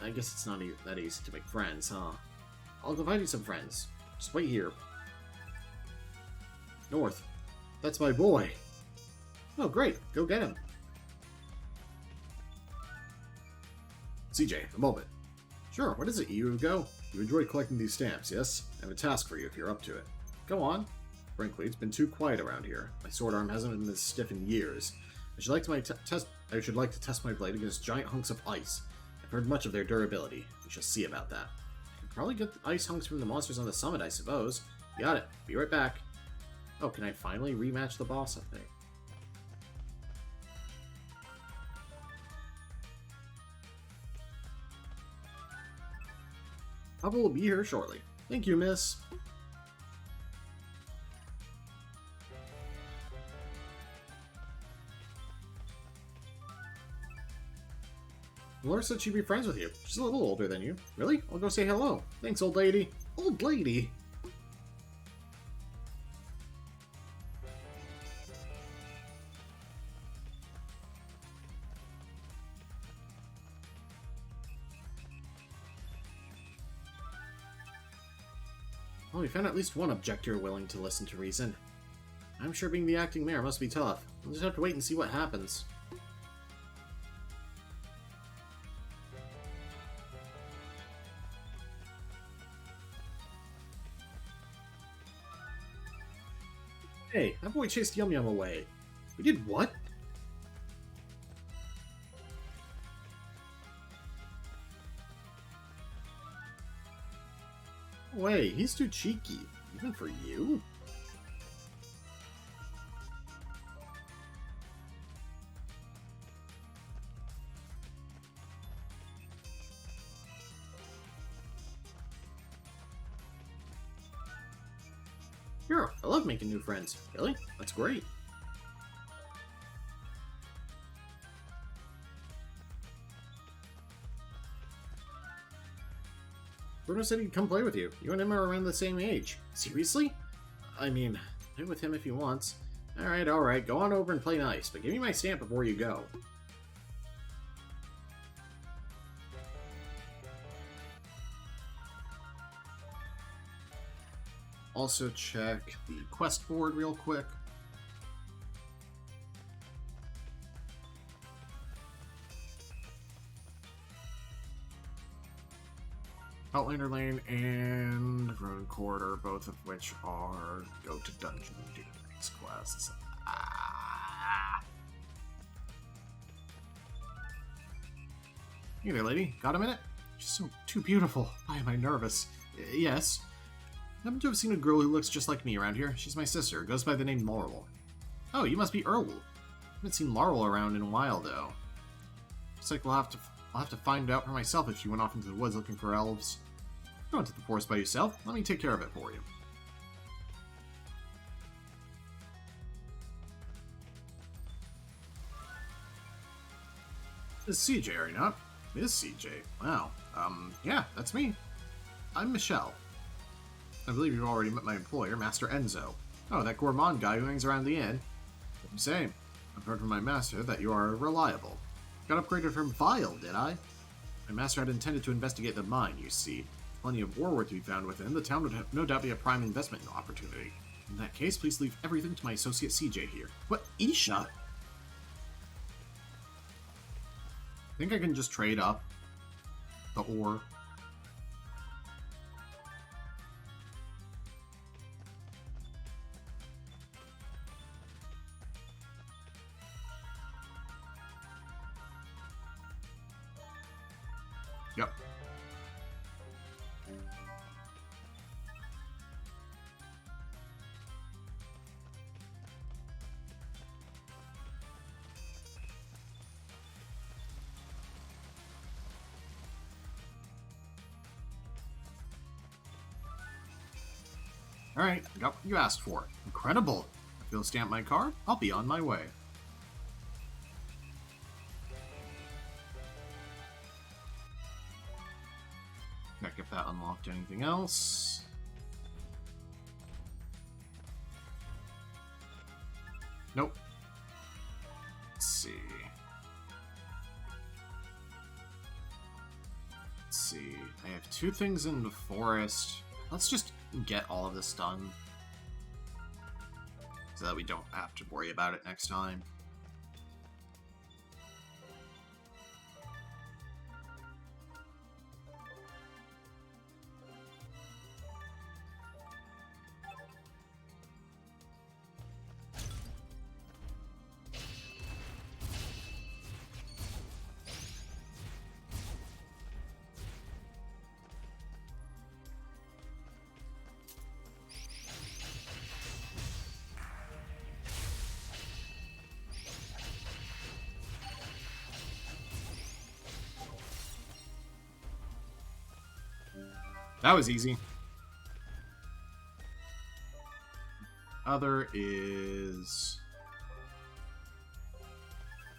A: I guess it's not that easy to make friends, huh? I'll provide you some friends. Just wait here. North. That's my boy. Oh, great. Go get him. CJ, a moment. Sure, what is it, you go? You enjoy collecting these stamps, yes? I have a task for you if you're up to it. Go on. Frankly, it's been too quiet around here. My sword arm hasn't been this stiff in years. I should like to test my blade against giant hunks of ice. I've heard much of their durability. We shall see about that. I can probably get the ice hunks from the monsters on the summit, I suppose. Got it. Be right back. Oh, can I finally rematch the boss, I think? Papa will be here shortly. Thank you, miss. Laura said she'd be friends with you. She's a little older than you. Really? I'll go say hello. Thanks, old lady. Old lady? Well, we found at least one objector willing to listen to reason. I'm sure being the acting mayor must be tough. We'll just have to wait and see what happens. Hey, that boy chased Yum Yum away. We did what? Wait, he's too cheeky. Even for you? Sure, I love making new friends. Really? That's great. Bruno said he'd come play with you. You and him are around the same age. Seriously? I mean, play with him if he wants. Alright, go on over and play nice, but give me my stamp before you go. Also check the quest board real quick. Outlander Lane and Road Corridor, both of which are go to dungeon and do the next quests. Hey there, lady. Got a minute? She's so too beautiful. Why am I nervous? Yes. I happen to have seen a girl who looks just like me around here. She's my sister. Goes by the name Laurel. Oh, you must be Earl. I haven't seen Laurel around in a while, though. Looks like I'll have to find out for myself if she went off into the woods looking for elves. Go into the forest by yourself. Let me take care of it for you. This is CJ, are you not? Miss CJ. Wow. Yeah, that's me. I'm Michelle. I believe you've already met my employer, Master Enzo. Oh, that gourmand guy who hangs around the inn. Same. I've heard from my master that you are reliable. Got upgraded from Vile, did I? My master had intended to investigate the mine, you see. Plenty of war work to be found within. The town would have no doubt be a prime investment opportunity. In that case, please leave everything to my associate CJ here. What? Isha? I think I can just trade up the ore. Yep. Alright, got what you asked for. Incredible! If you'll stamp my card, I'll be on my way. Check if that unlocked anything else. Nope. Let's see. I have 2 things in the forest. Let's just get all of this done, so that we don't have to worry about it next time. That was easy. Other is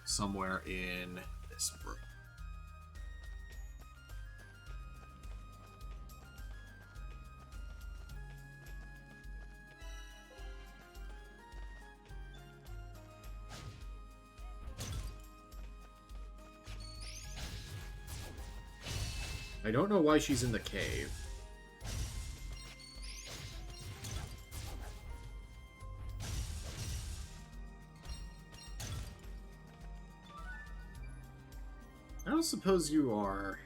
A: somewhere in this room. I don't know why she's in the cave. I don't suppose you are...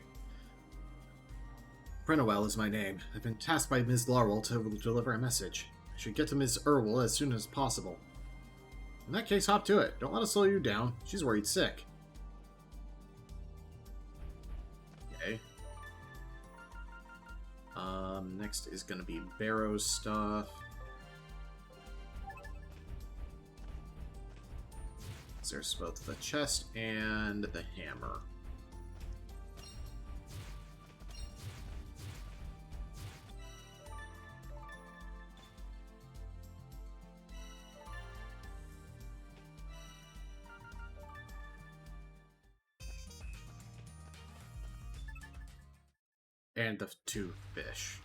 A: Brenowell is my name. I've been tasked by Ms. Larwell to deliver a message. I should get to Ms. Irwell as soon as possible. In that case, hop to it. Don't let us slow you down. She's worried sick. Okay. Next is going to be Barrow's stuff. So there's both the chest and the hammer. And the 2 fish.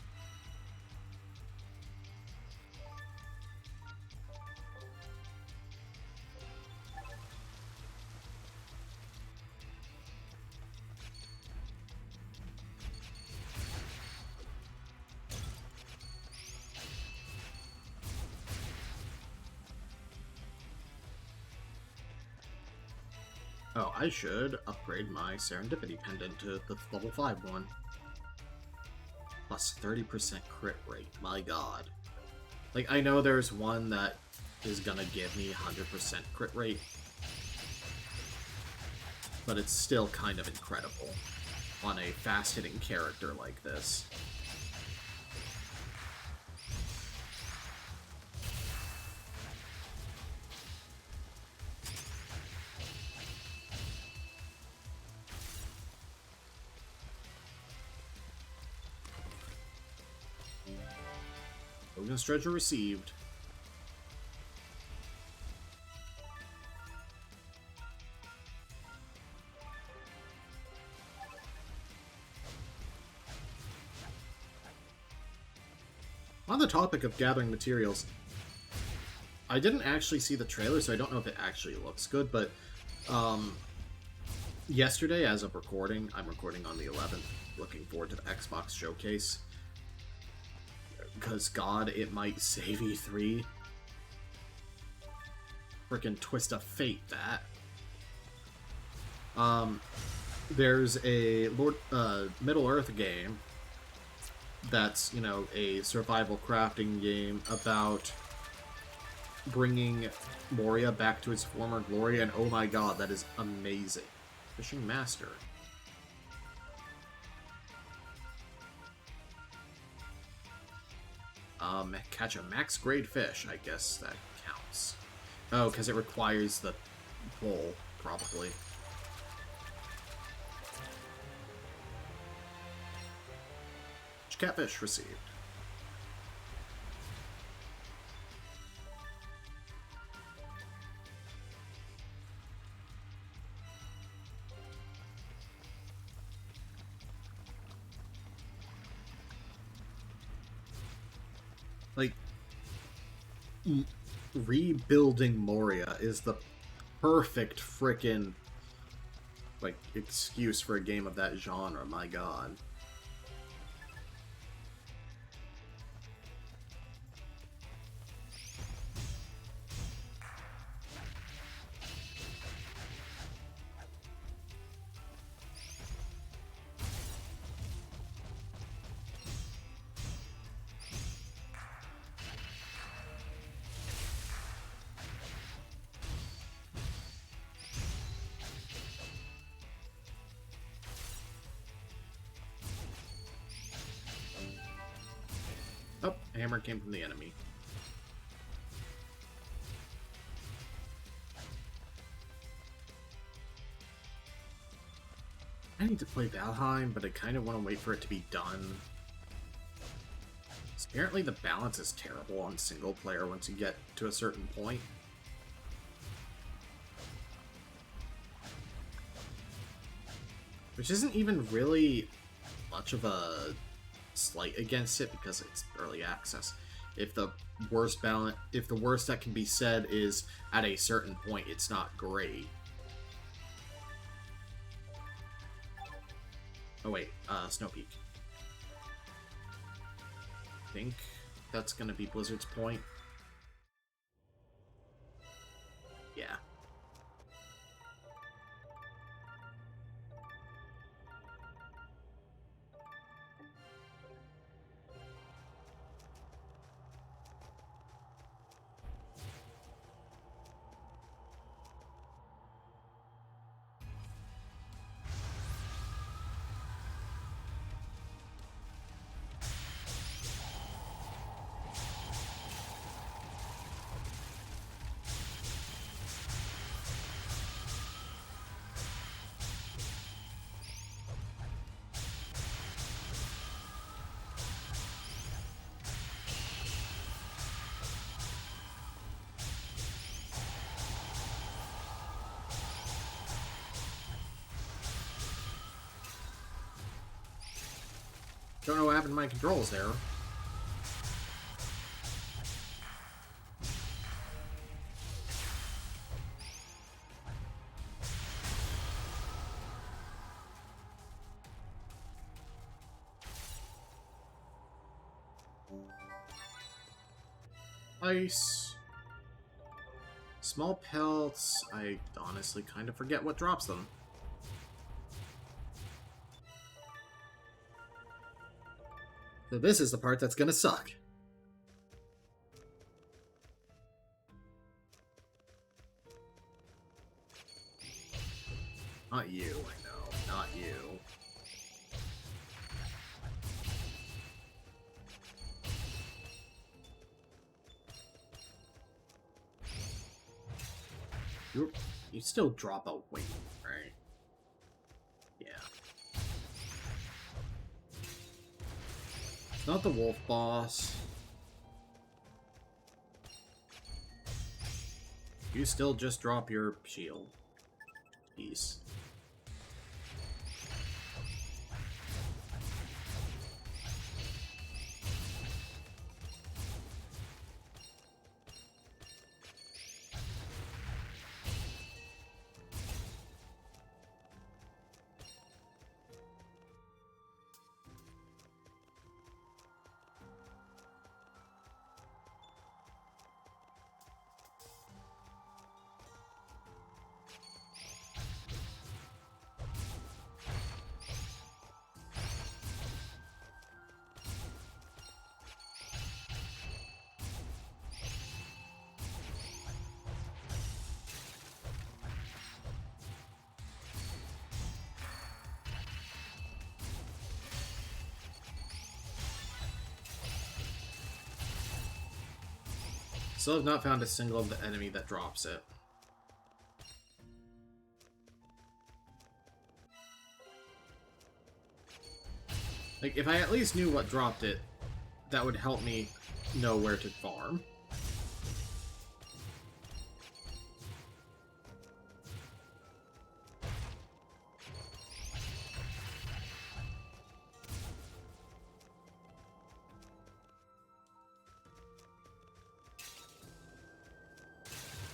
A: Oh, I should upgrade my Serendipity Pendant to the level 5 one. Plus 30% crit rate. My god. Like, I know there's one that is gonna give me 100% crit rate, but it's still kind of incredible on a fast-hitting character like this. Logan's treasure received. On the topic of gathering materials, I didn't actually see the trailer, so I don't know if it actually looks good, but yesterday, as of recording, I'm recording on the 11th, looking forward to the Xbox showcase. Because, God, it might save E3. Frickin' twist of fate, that. There's a Middle-earth game that's, you know, a survival crafting game about bringing Moria back to its former glory, and oh my god, that is amazing. Fishing Master. Catch a max grade fish, I guess that counts. Oh, because it requires the bowl, probably. Catfish received. Like, rebuilding Moria is the perfect frickin' like excuse for a game of that genre, my god. Oh, a hammer came from the enemy. I need to play Valheim, but I kind of want to wait for it to be done Apparently the balance is terrible on single player once you get to a certain point. Which isn't even really much of a slight against it because it's early access. If the worst that can be said is at a certain point it's not great. Oh wait, Snow Peak. I think that's gonna be Blizzard's point. Yeah. Don't know what happened to my controls there. Ice. Small pelts. I honestly kind of forget what drops them. So this is the part that's gonna suck. Not you, I know. Not you. You still drop a wing, right? Yeah. It's not the wolf boss. You still just drop your shield piece. Still have not found a single enemy that drops it. Like, if I at least knew what dropped it, that would help me know where to farm.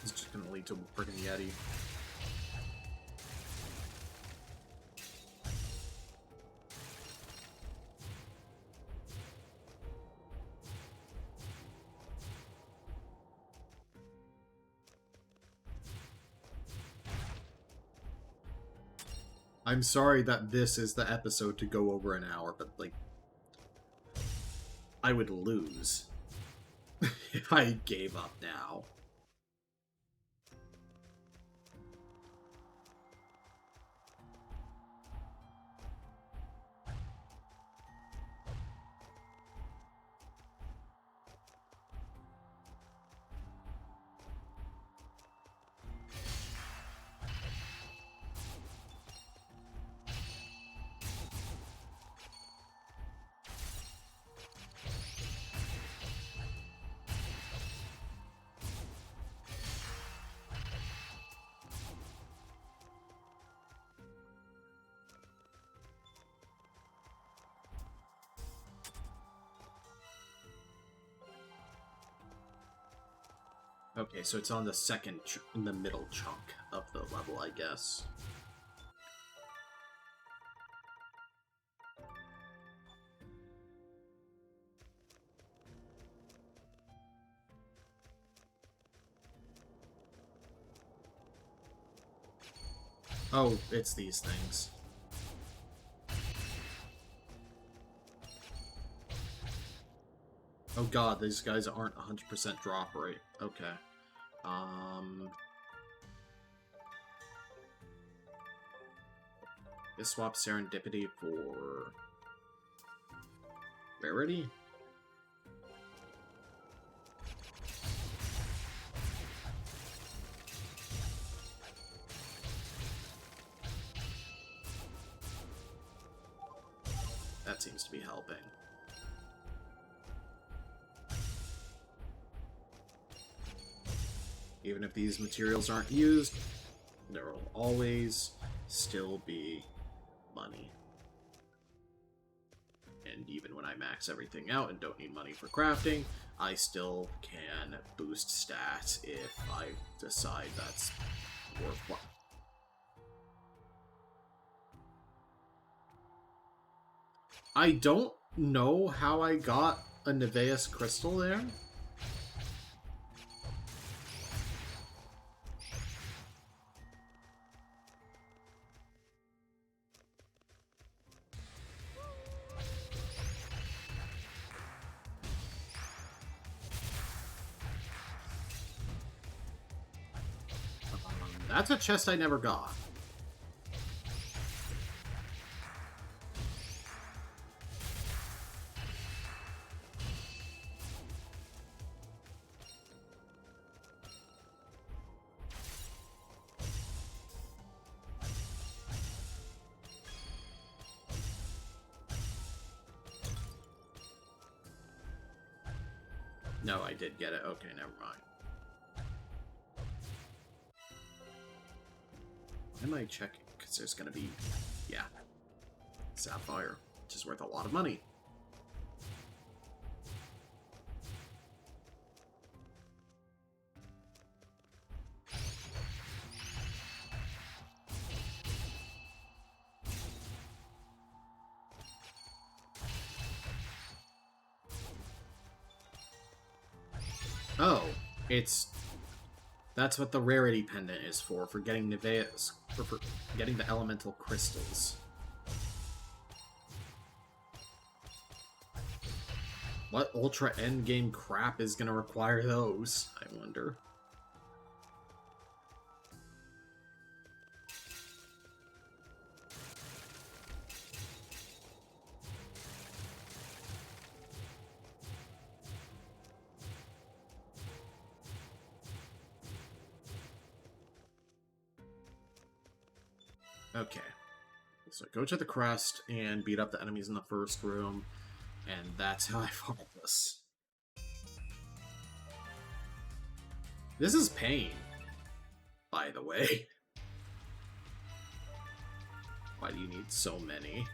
A: It's just gonna lead to a freaking Yeti. I'm sorry that this is the episode to go over an hour, but, like, I would lose if I gave up now. Okay, so it's on the second, in the middle chunk of the level, I guess. Oh, it's these things. Oh god, these guys aren't 100% drop rate. Okay. Let's swap Serendipity for... Rarity? That seems to be helping. Even if these materials aren't used, there will always still be money. And even when I max everything out and don't need money for crafting, I still can boost stats if I decide that's worthwhile. I don't know how I got a Nevaeus crystal there. That's a chest I never got. No, I did get it. Okay, never mind. Why am I checking? Because there's going to be... Yeah. Sapphire, which is worth a lot of money. Oh, it's... That's what the rarity pendant is for getting Nevaeus, for getting the elemental crystals. What ultra endgame crap is going to require those, I wonder? Okay. So go to the crest and beat up the enemies in the first room, and that's how I fought this. This is pain, by the way. Why do you need so many?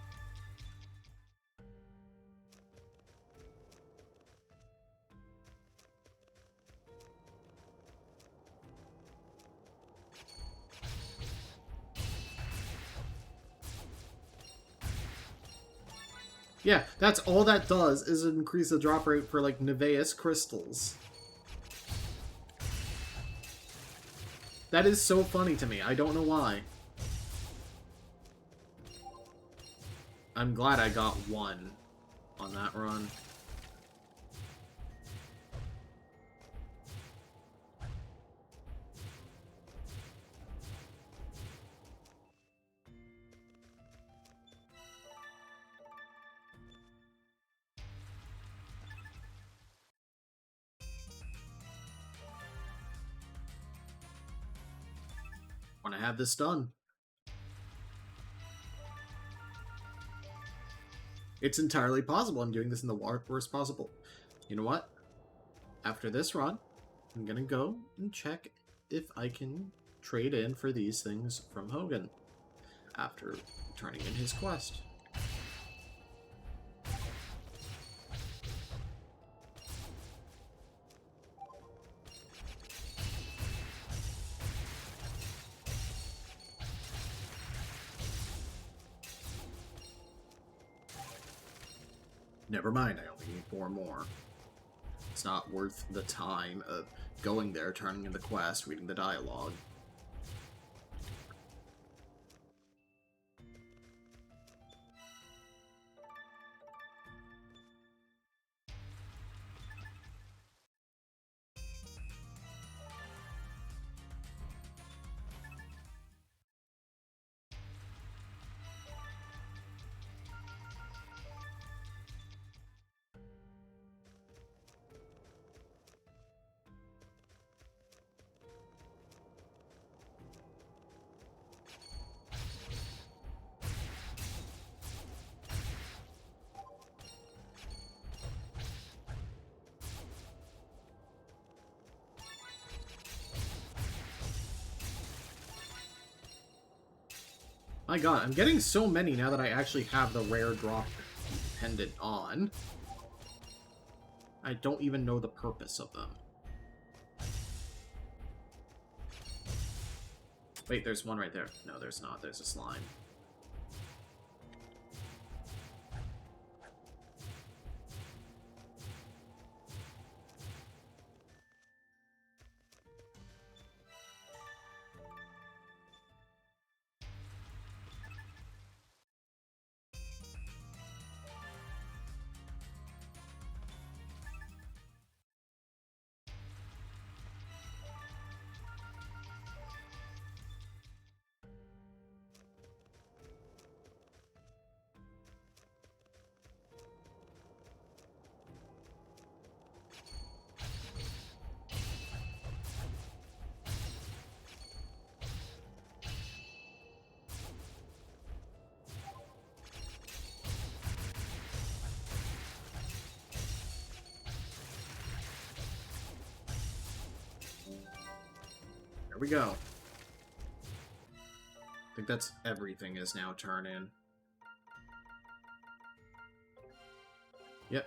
A: Yeah, that's all that does, is increase the drop rate for, like, Nevaeus crystals. That is so funny to me. I don't know why. I'm glad I got one on that run. Want to have this done. It's entirely possible I'm doing this in the worst possible. You know what? After this run, I'm gonna go and check if I can trade in for these things from Hogan after turning in his quest. Never mind, I only need 4 more. It's not worth the time of going there, turning in the quest, reading the dialogue. My god, I'm getting so many now that I actually have the rare drop pendant on. I don't even know the purpose of them. Wait, there's one right there. No, there's not. There's a slime. There we go. I think that's everything is now turn in. Yep.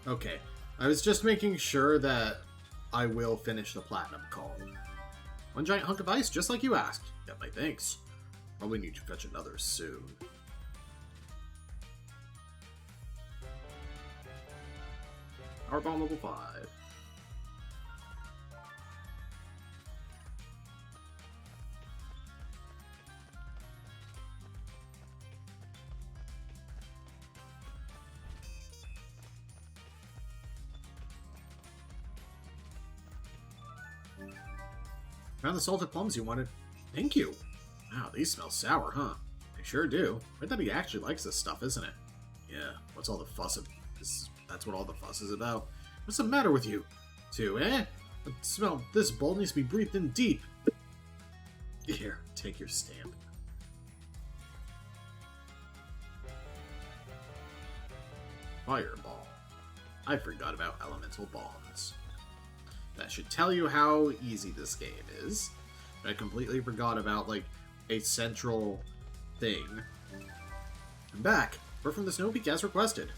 A: Okay. I was just making sure that I will finish the Platinum Call. One giant hunk of ice, just like you asked. Got my thanks. Probably need to fetch another soon. Power Bomb level 5. Found the salted plums you wanted. Thank you. Wow, these smell sour, huh? They sure do. I bet he actually likes this stuff, isn't it? Yeah, what's all the fuss of this? That's what all the fuss is about. What's the matter with you? Two, eh? The smell of this bowl needs to be breathed in deep. Here, take your stamp. Fireball. I forgot about elemental bombs. That should tell you how easy this game is. I completely forgot about, like, a central thing. I'm back. We're from the Snow Peak as requested.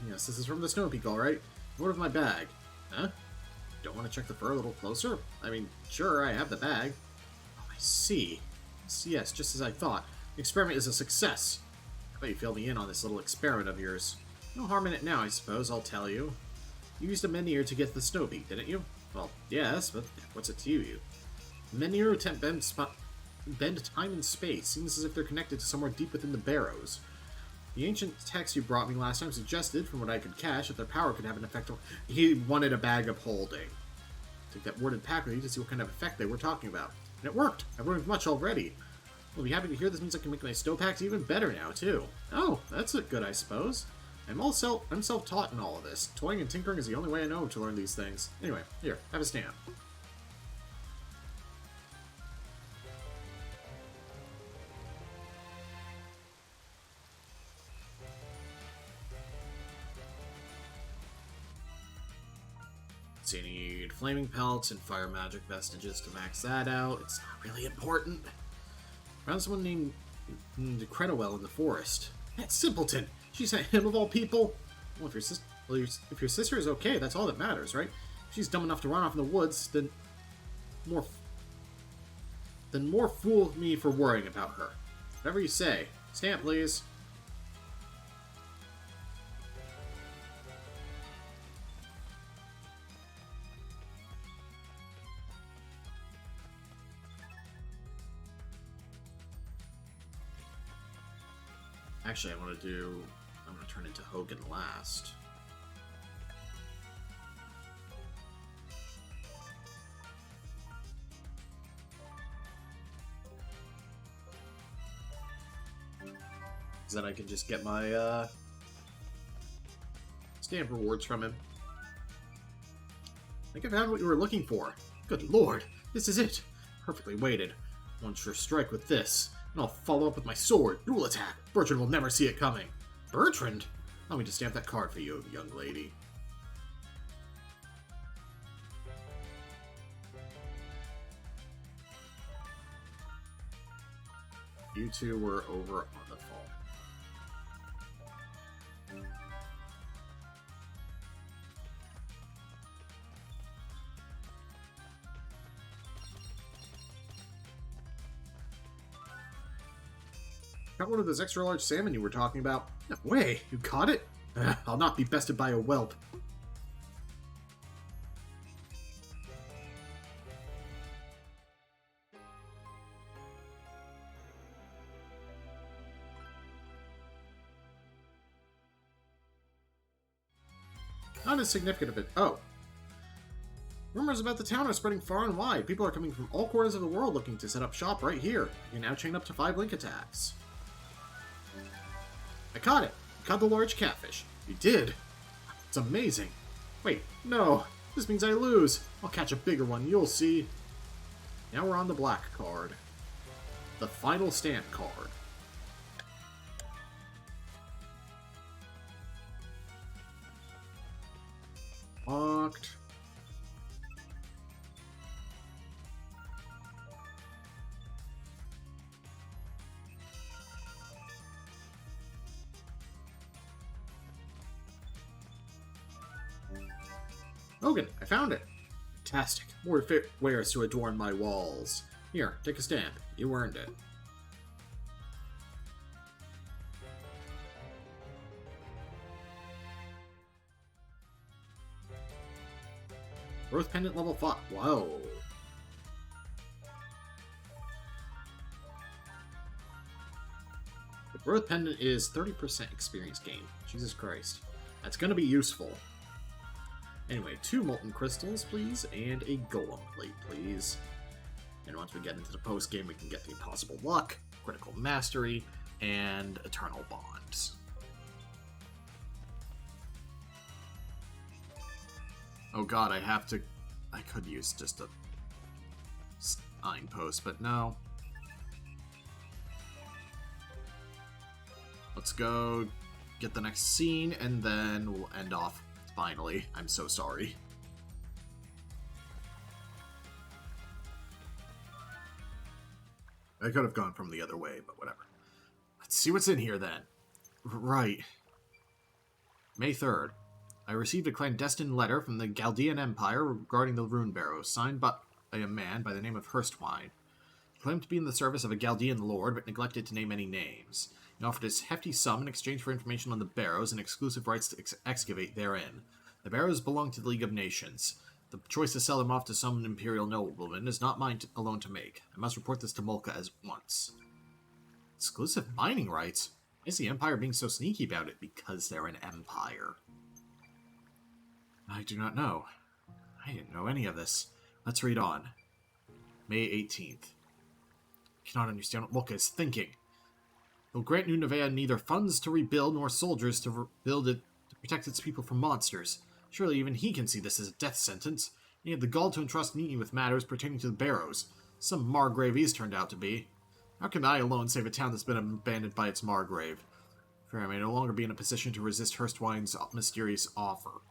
A: Yes, this is from the Snow Peak, alright. What of my bag? Huh? Don't want to check the fur a little closer? I mean, sure, I have the bag. Oh, I see. Yes, just as I thought. The experiment is a success. I bet you filled me in on this little experiment of yours. No harm in it now, I suppose, I'll tell you. You used a menhir to get to the Snow Peak, didn't you? Well, yes, but what's it to you? Menhir attempt bend time and space. Seems as if they're connected to somewhere deep within the barrows. The ancient text you brought me last time suggested, from what I could catch, that their power could have an effect on... He wanted a bag of holding. Take that worded pack with you to see what kind of effect they were talking about. And it worked! I've learned much already. We'll be happy to hear this means I can make my snowpacks even better now, too. Oh, that's good, I suppose. I'm self-taught in all of this. Toying and tinkering is the only way I know to learn these things. Anyway, here, have a stamp. So you need flaming pelts and fire magic vestiges to max that out. It's not really important. Found someone named Credowell in the forest. That simpleton! She sent him of all people? Well, if your sister is okay, that's all that matters, right? If she's dumb enough to run off in the woods, then more fool me for worrying about her. Whatever you say. Stamp, please. Actually, I'm going to turn into Hogan last. So that I can just get my, stamp rewards from him. I think I found what you were looking for. Good lord, this is it. Perfectly weighted. One sure strike with this, and I'll follow up with my sword. Dual attack. Bertrand will never see it coming. Bertrand? Allow me to stamp that card for you, young lady. You two were over on the phone. Got one of those extra large salmon you were talking about. No way, you caught it? I'll not be bested by a whelp. Not as significant of it. Oh. Rumors about the town are spreading far and wide. People are coming from all corners of the world looking to set up shop right here. You can now chain up to 5 link attacks. I caught it! I caught the large catfish. You did? It's amazing. Wait, no. This means I lose. I'll catch a bigger one, you'll see. Now we're on the black card. The final stamp card. Locked. Hogan, I found it. Fantastic. More fit wares to adorn my walls. Here, take a stamp. You earned it. Growth Pendant level 5. Whoa. The Growth Pendant is 30% experience gain. Jesus Christ. That's going to be useful. Anyway, 2 Molten Crystals, please, and a Golem Plate, please. And once we get into the post-game, we can get the Impossible Luck, Critical Mastery, and Eternal Bonds. Oh god, I could use just a signpost, but no. Let's go get the next scene, and then we'll end off. Finally, I'm so sorry. I could have gone from the other way, but whatever. Let's see what's in here then. Right. May 3rd. I received a clandestine letter from the Chaldean Empire regarding the Rune Barrows, signed by a man by the name of Hurstwine. He claimed to be in the service of a Chaldean lord, but neglected to name any names. He offered his hefty sum in exchange for information on the Barrows and exclusive rights to excavate therein. The Barrows belong to the League of Nations. The choice to sell them off to some imperial nobleman is not mine alone to make. I must report this to Molka at once. Exclusive mining rights? Why is the Empire being so sneaky about it? Because they're an empire. I do not know. I didn't know any of this. Let's read on. May 18th. I cannot understand what Molka is thinking. They'll grant New Nevea neither funds to rebuild nor soldiers to rebuild it to protect its people from monsters. Surely even he can see this as a death sentence. And he had the gall to entrust me with matters pertaining to the Barrows. Some Margrave he's turned out to be. How can I alone save a town that's been abandoned by its Margrave? For I may no longer be in a position to resist Hurstwine's mysterious offer.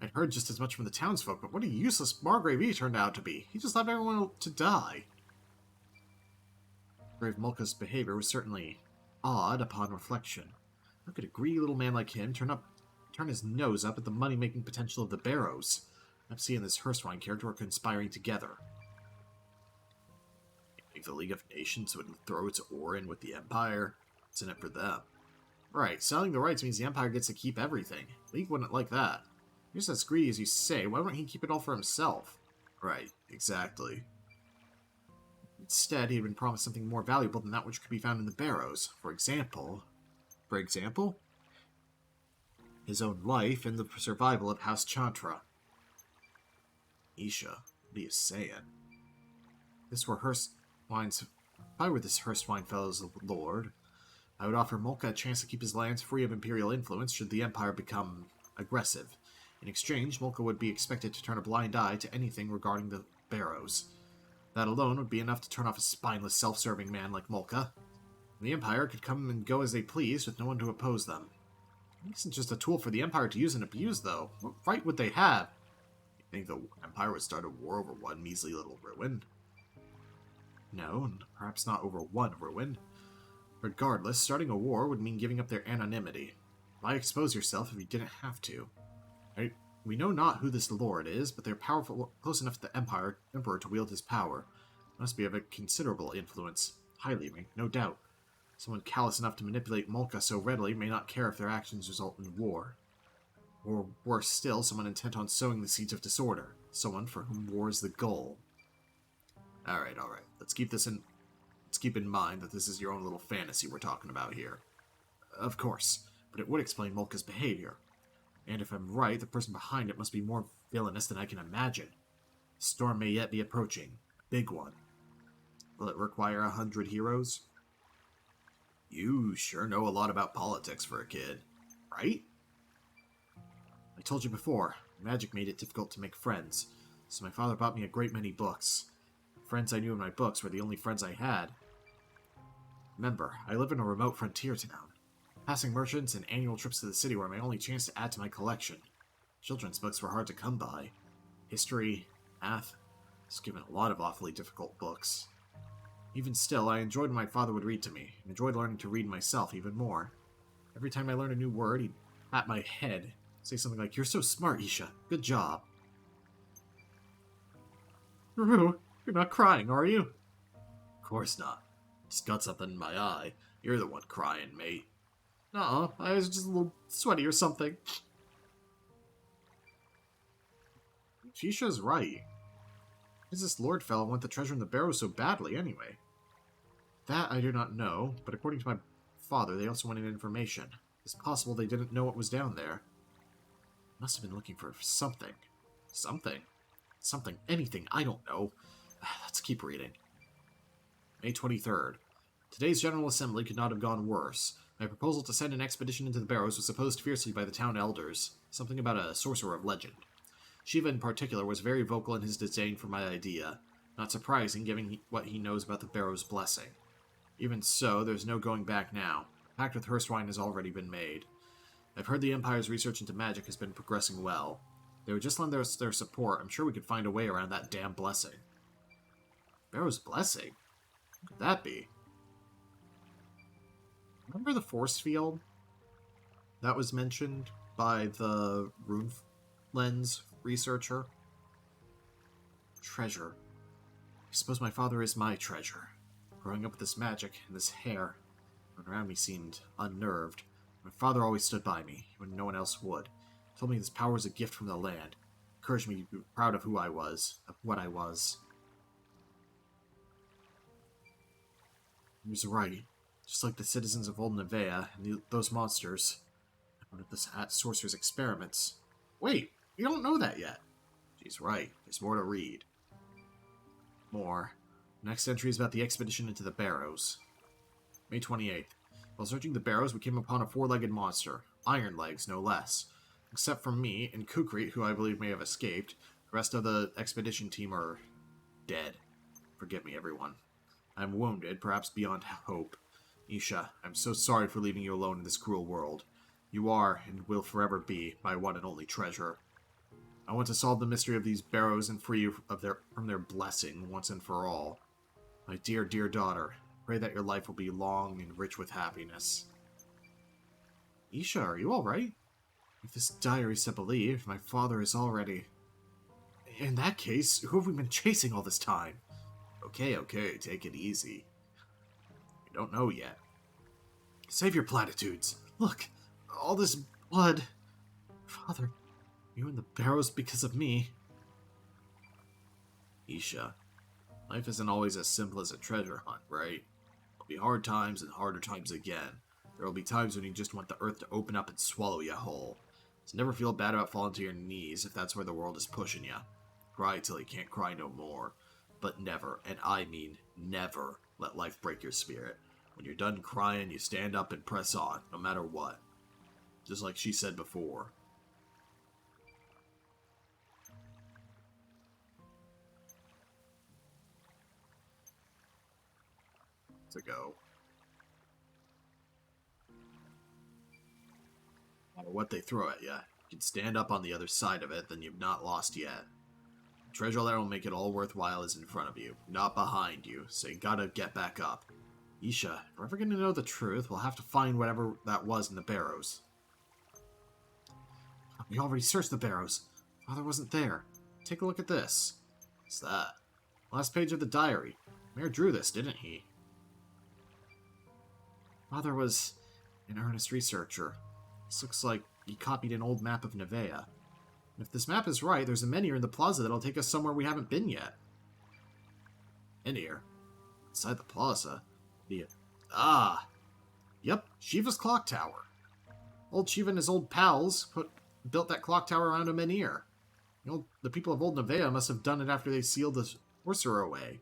A: I'd heard just as much from the townsfolk, but what a useless Margrave he turned out to be. He just left everyone to die. Brave Mulka's behavior was certainly odd upon reflection. How could a greedy little man like him turn his nose up at the money-making potential of the Barrows? Perhaps he and this Hurstwine character are conspiring together. You think the League of Nations would throw its oar in with the Empire? What's in it for them? Right, selling the rights means the Empire gets to keep everything. League wouldn't like that. He's as greedy as you say, why wouldn't he keep it all for himself? Right, exactly. Instead, he had been promised something more valuable than that which could be found in the Barrows. For example, his own life and the survival of House Chantra. Isha, what are you saying? If I were this Hurstwine fellow's lord, I would offer Mulka a chance to keep his lands free of Imperial influence should the Empire become aggressive. In exchange, Mulka would be expected to turn a blind eye to anything regarding the Barrows. That alone would be enough to turn off a spineless, self-serving man like Mulka. The Empire could come and go as they pleased, with no one to oppose them. He isn't just a tool for the Empire to use and abuse, though. What right would they have? You think the Empire would start a war over one measly little ruin? No, and perhaps not over one ruin. Regardless, starting a war would mean giving up their anonymity. Why expose yourself if you didn't have to? We know not who this lord is, but they're powerful, close enough to the emperor to wield his power. Must be of a considerable influence. Highly, no doubt. Someone callous enough to manipulate Mulka so readily may not care if their actions result in war. Or worse still, someone intent on sowing the seeds of disorder. Someone for whom war is the goal. Alright. Let's keep in mind that this is your own little fantasy we're talking about here. Of course, but it would explain Mulka's behavior. And if I'm right, the person behind it must be more villainous than I can imagine. The storm may yet be approaching. A big one. Will it require 100 heroes? You sure know a lot about politics for a kid, right? I told you before, magic made it difficult to make friends, so my father bought me a great many books. The friends I knew in my books were the only friends I had. Remember, I live in a remote frontier town. Passing merchants and annual trips to the city were my only chance to add to my collection. Children's books were hard to come by. History, math, I was given a lot of awfully difficult books. Even still, I enjoyed when my father would read to me, and enjoyed learning to read myself even more. Every time I learned a new word, he'd pat my head, say something like, "You're so smart, Isha. Good job." Roo, you're not crying, are you? Of course not. Just got something in my eye. You're the one crying, mate. Nuh-uh, I was just a little sweaty or something. Isha's right. Why does this lord fellow want the treasure in the Barrows so badly, anyway? That I do not know, but according to my father, they also wanted information. It's possible they didn't know what was down there. Must have been looking for something. Something. Anything. I don't know. Let's keep reading. May 23rd. Today's General Assembly could not have gone worse. My proposal to send an expedition into the Barrows was opposed fiercely by the town elders. Something about a sorcerer of legend. Shiva in particular was very vocal in his disdain for my idea. Not surprising, given what he knows about the Barrows' blessing. Even so, there's no going back now. The pact with Hurstwine has already been made. I've heard the Empire's research into magic has been progressing well. They would just lend us their support. I'm sure we could find a way around that damn blessing. Barrows' blessing? What could that be? Remember the force field that was mentioned by the rune lens researcher? Treasure. I suppose my father is my treasure. Growing up with this magic and this hair, everyone around me seemed unnerved. My father always stood by me when no one else would. He told me this power was a gift from the land. Encouraged me to be proud of who I was, of what I was. He was right. Just like the citizens of Old Nevea and those monsters. One of the sorcerer's experiments. Wait, you don't know that yet. She's right. There's more to read. More. Next entry is about the expedition into the Barrows. May 28th. While searching the barrows, we came upon a four-legged monster. Iron legs, no less. Except for me and Kukri, who I believe may have escaped, the rest of the expedition team are dead. Forgive me, everyone. I'm wounded, perhaps beyond hope. Isha, I'm so sorry for leaving you alone in this cruel world. You are, and will forever be, my one and only treasure. I want to solve the mystery of these barrows and free you from their blessing once and for all. My dear, dear daughter, pray that your life will be long and rich with happiness. Isha, are you alright? If this diary's to believe, my father is already... In that case, who have we been chasing all this time? Okay, take it easy. We don't know yet. Save your platitudes. Look, all this blood. Father, you in the barrows because of me. Isha, life isn't always as simple as a treasure hunt, right? There'll be hard times and harder times again. There'll be times when you just want the earth to open up and swallow you whole. So never feel bad about falling to your knees if that's where the world is pushing you. Cry till you can't cry no more. But never, and I mean never, let life break your spirit. When you're done crying, you stand up and press on, no matter what. Just like she said before. To go. No matter what they throw at you, you can stand up on the other side of it, then you've not lost yet. The treasure that will make it all worthwhile is in front of you, not behind you, so you gotta get back up. Isha, if we're ever gonna know the truth, we'll have to find whatever that was in the barrows. We already searched the barrows. Father wasn't there. Take a look at this. What's that? Last page of the diary. Mayor drew this, didn't he? Father was an earnest researcher. This looks like he copied an old map of Nevea. And if this map is right, there's a menhir in the plaza that'll take us somewhere we haven't been yet. Menhir? Inside the plaza? Yep, Shiva's clock tower. Old Shiva and his old pals built that clock tower around a menhir. The people of Old Nevea must have done it after they sealed the sorcerer away,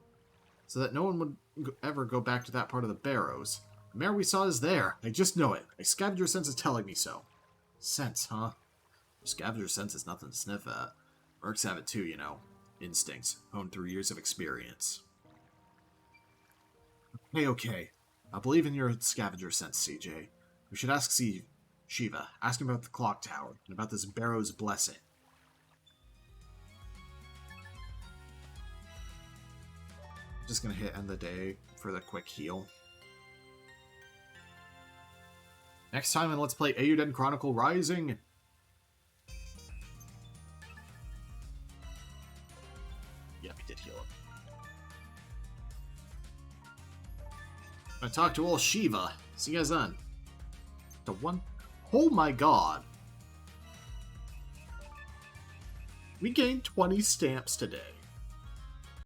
A: so that no one would ever go back to that part of the barrows. The mare we saw is there. I just know it. My scavenger sense is telling me so. Sense, huh? Scavenger sense is nothing to sniff at. Mercs have it too, you know. Instincts, honed through years of experience. Okay. I believe in your scavenger sense, CJ. We should ask Shiva. Ask him about the clock tower, and about this barrow's blessing. Just gonna hit end the day for the quick heal. Next time on Let's Play Eiyuden Chronicle Rising. Yeah, we did heal him. I talked to old Shiva. See you guys then. The one... Oh my god. We gained 20 stamps today.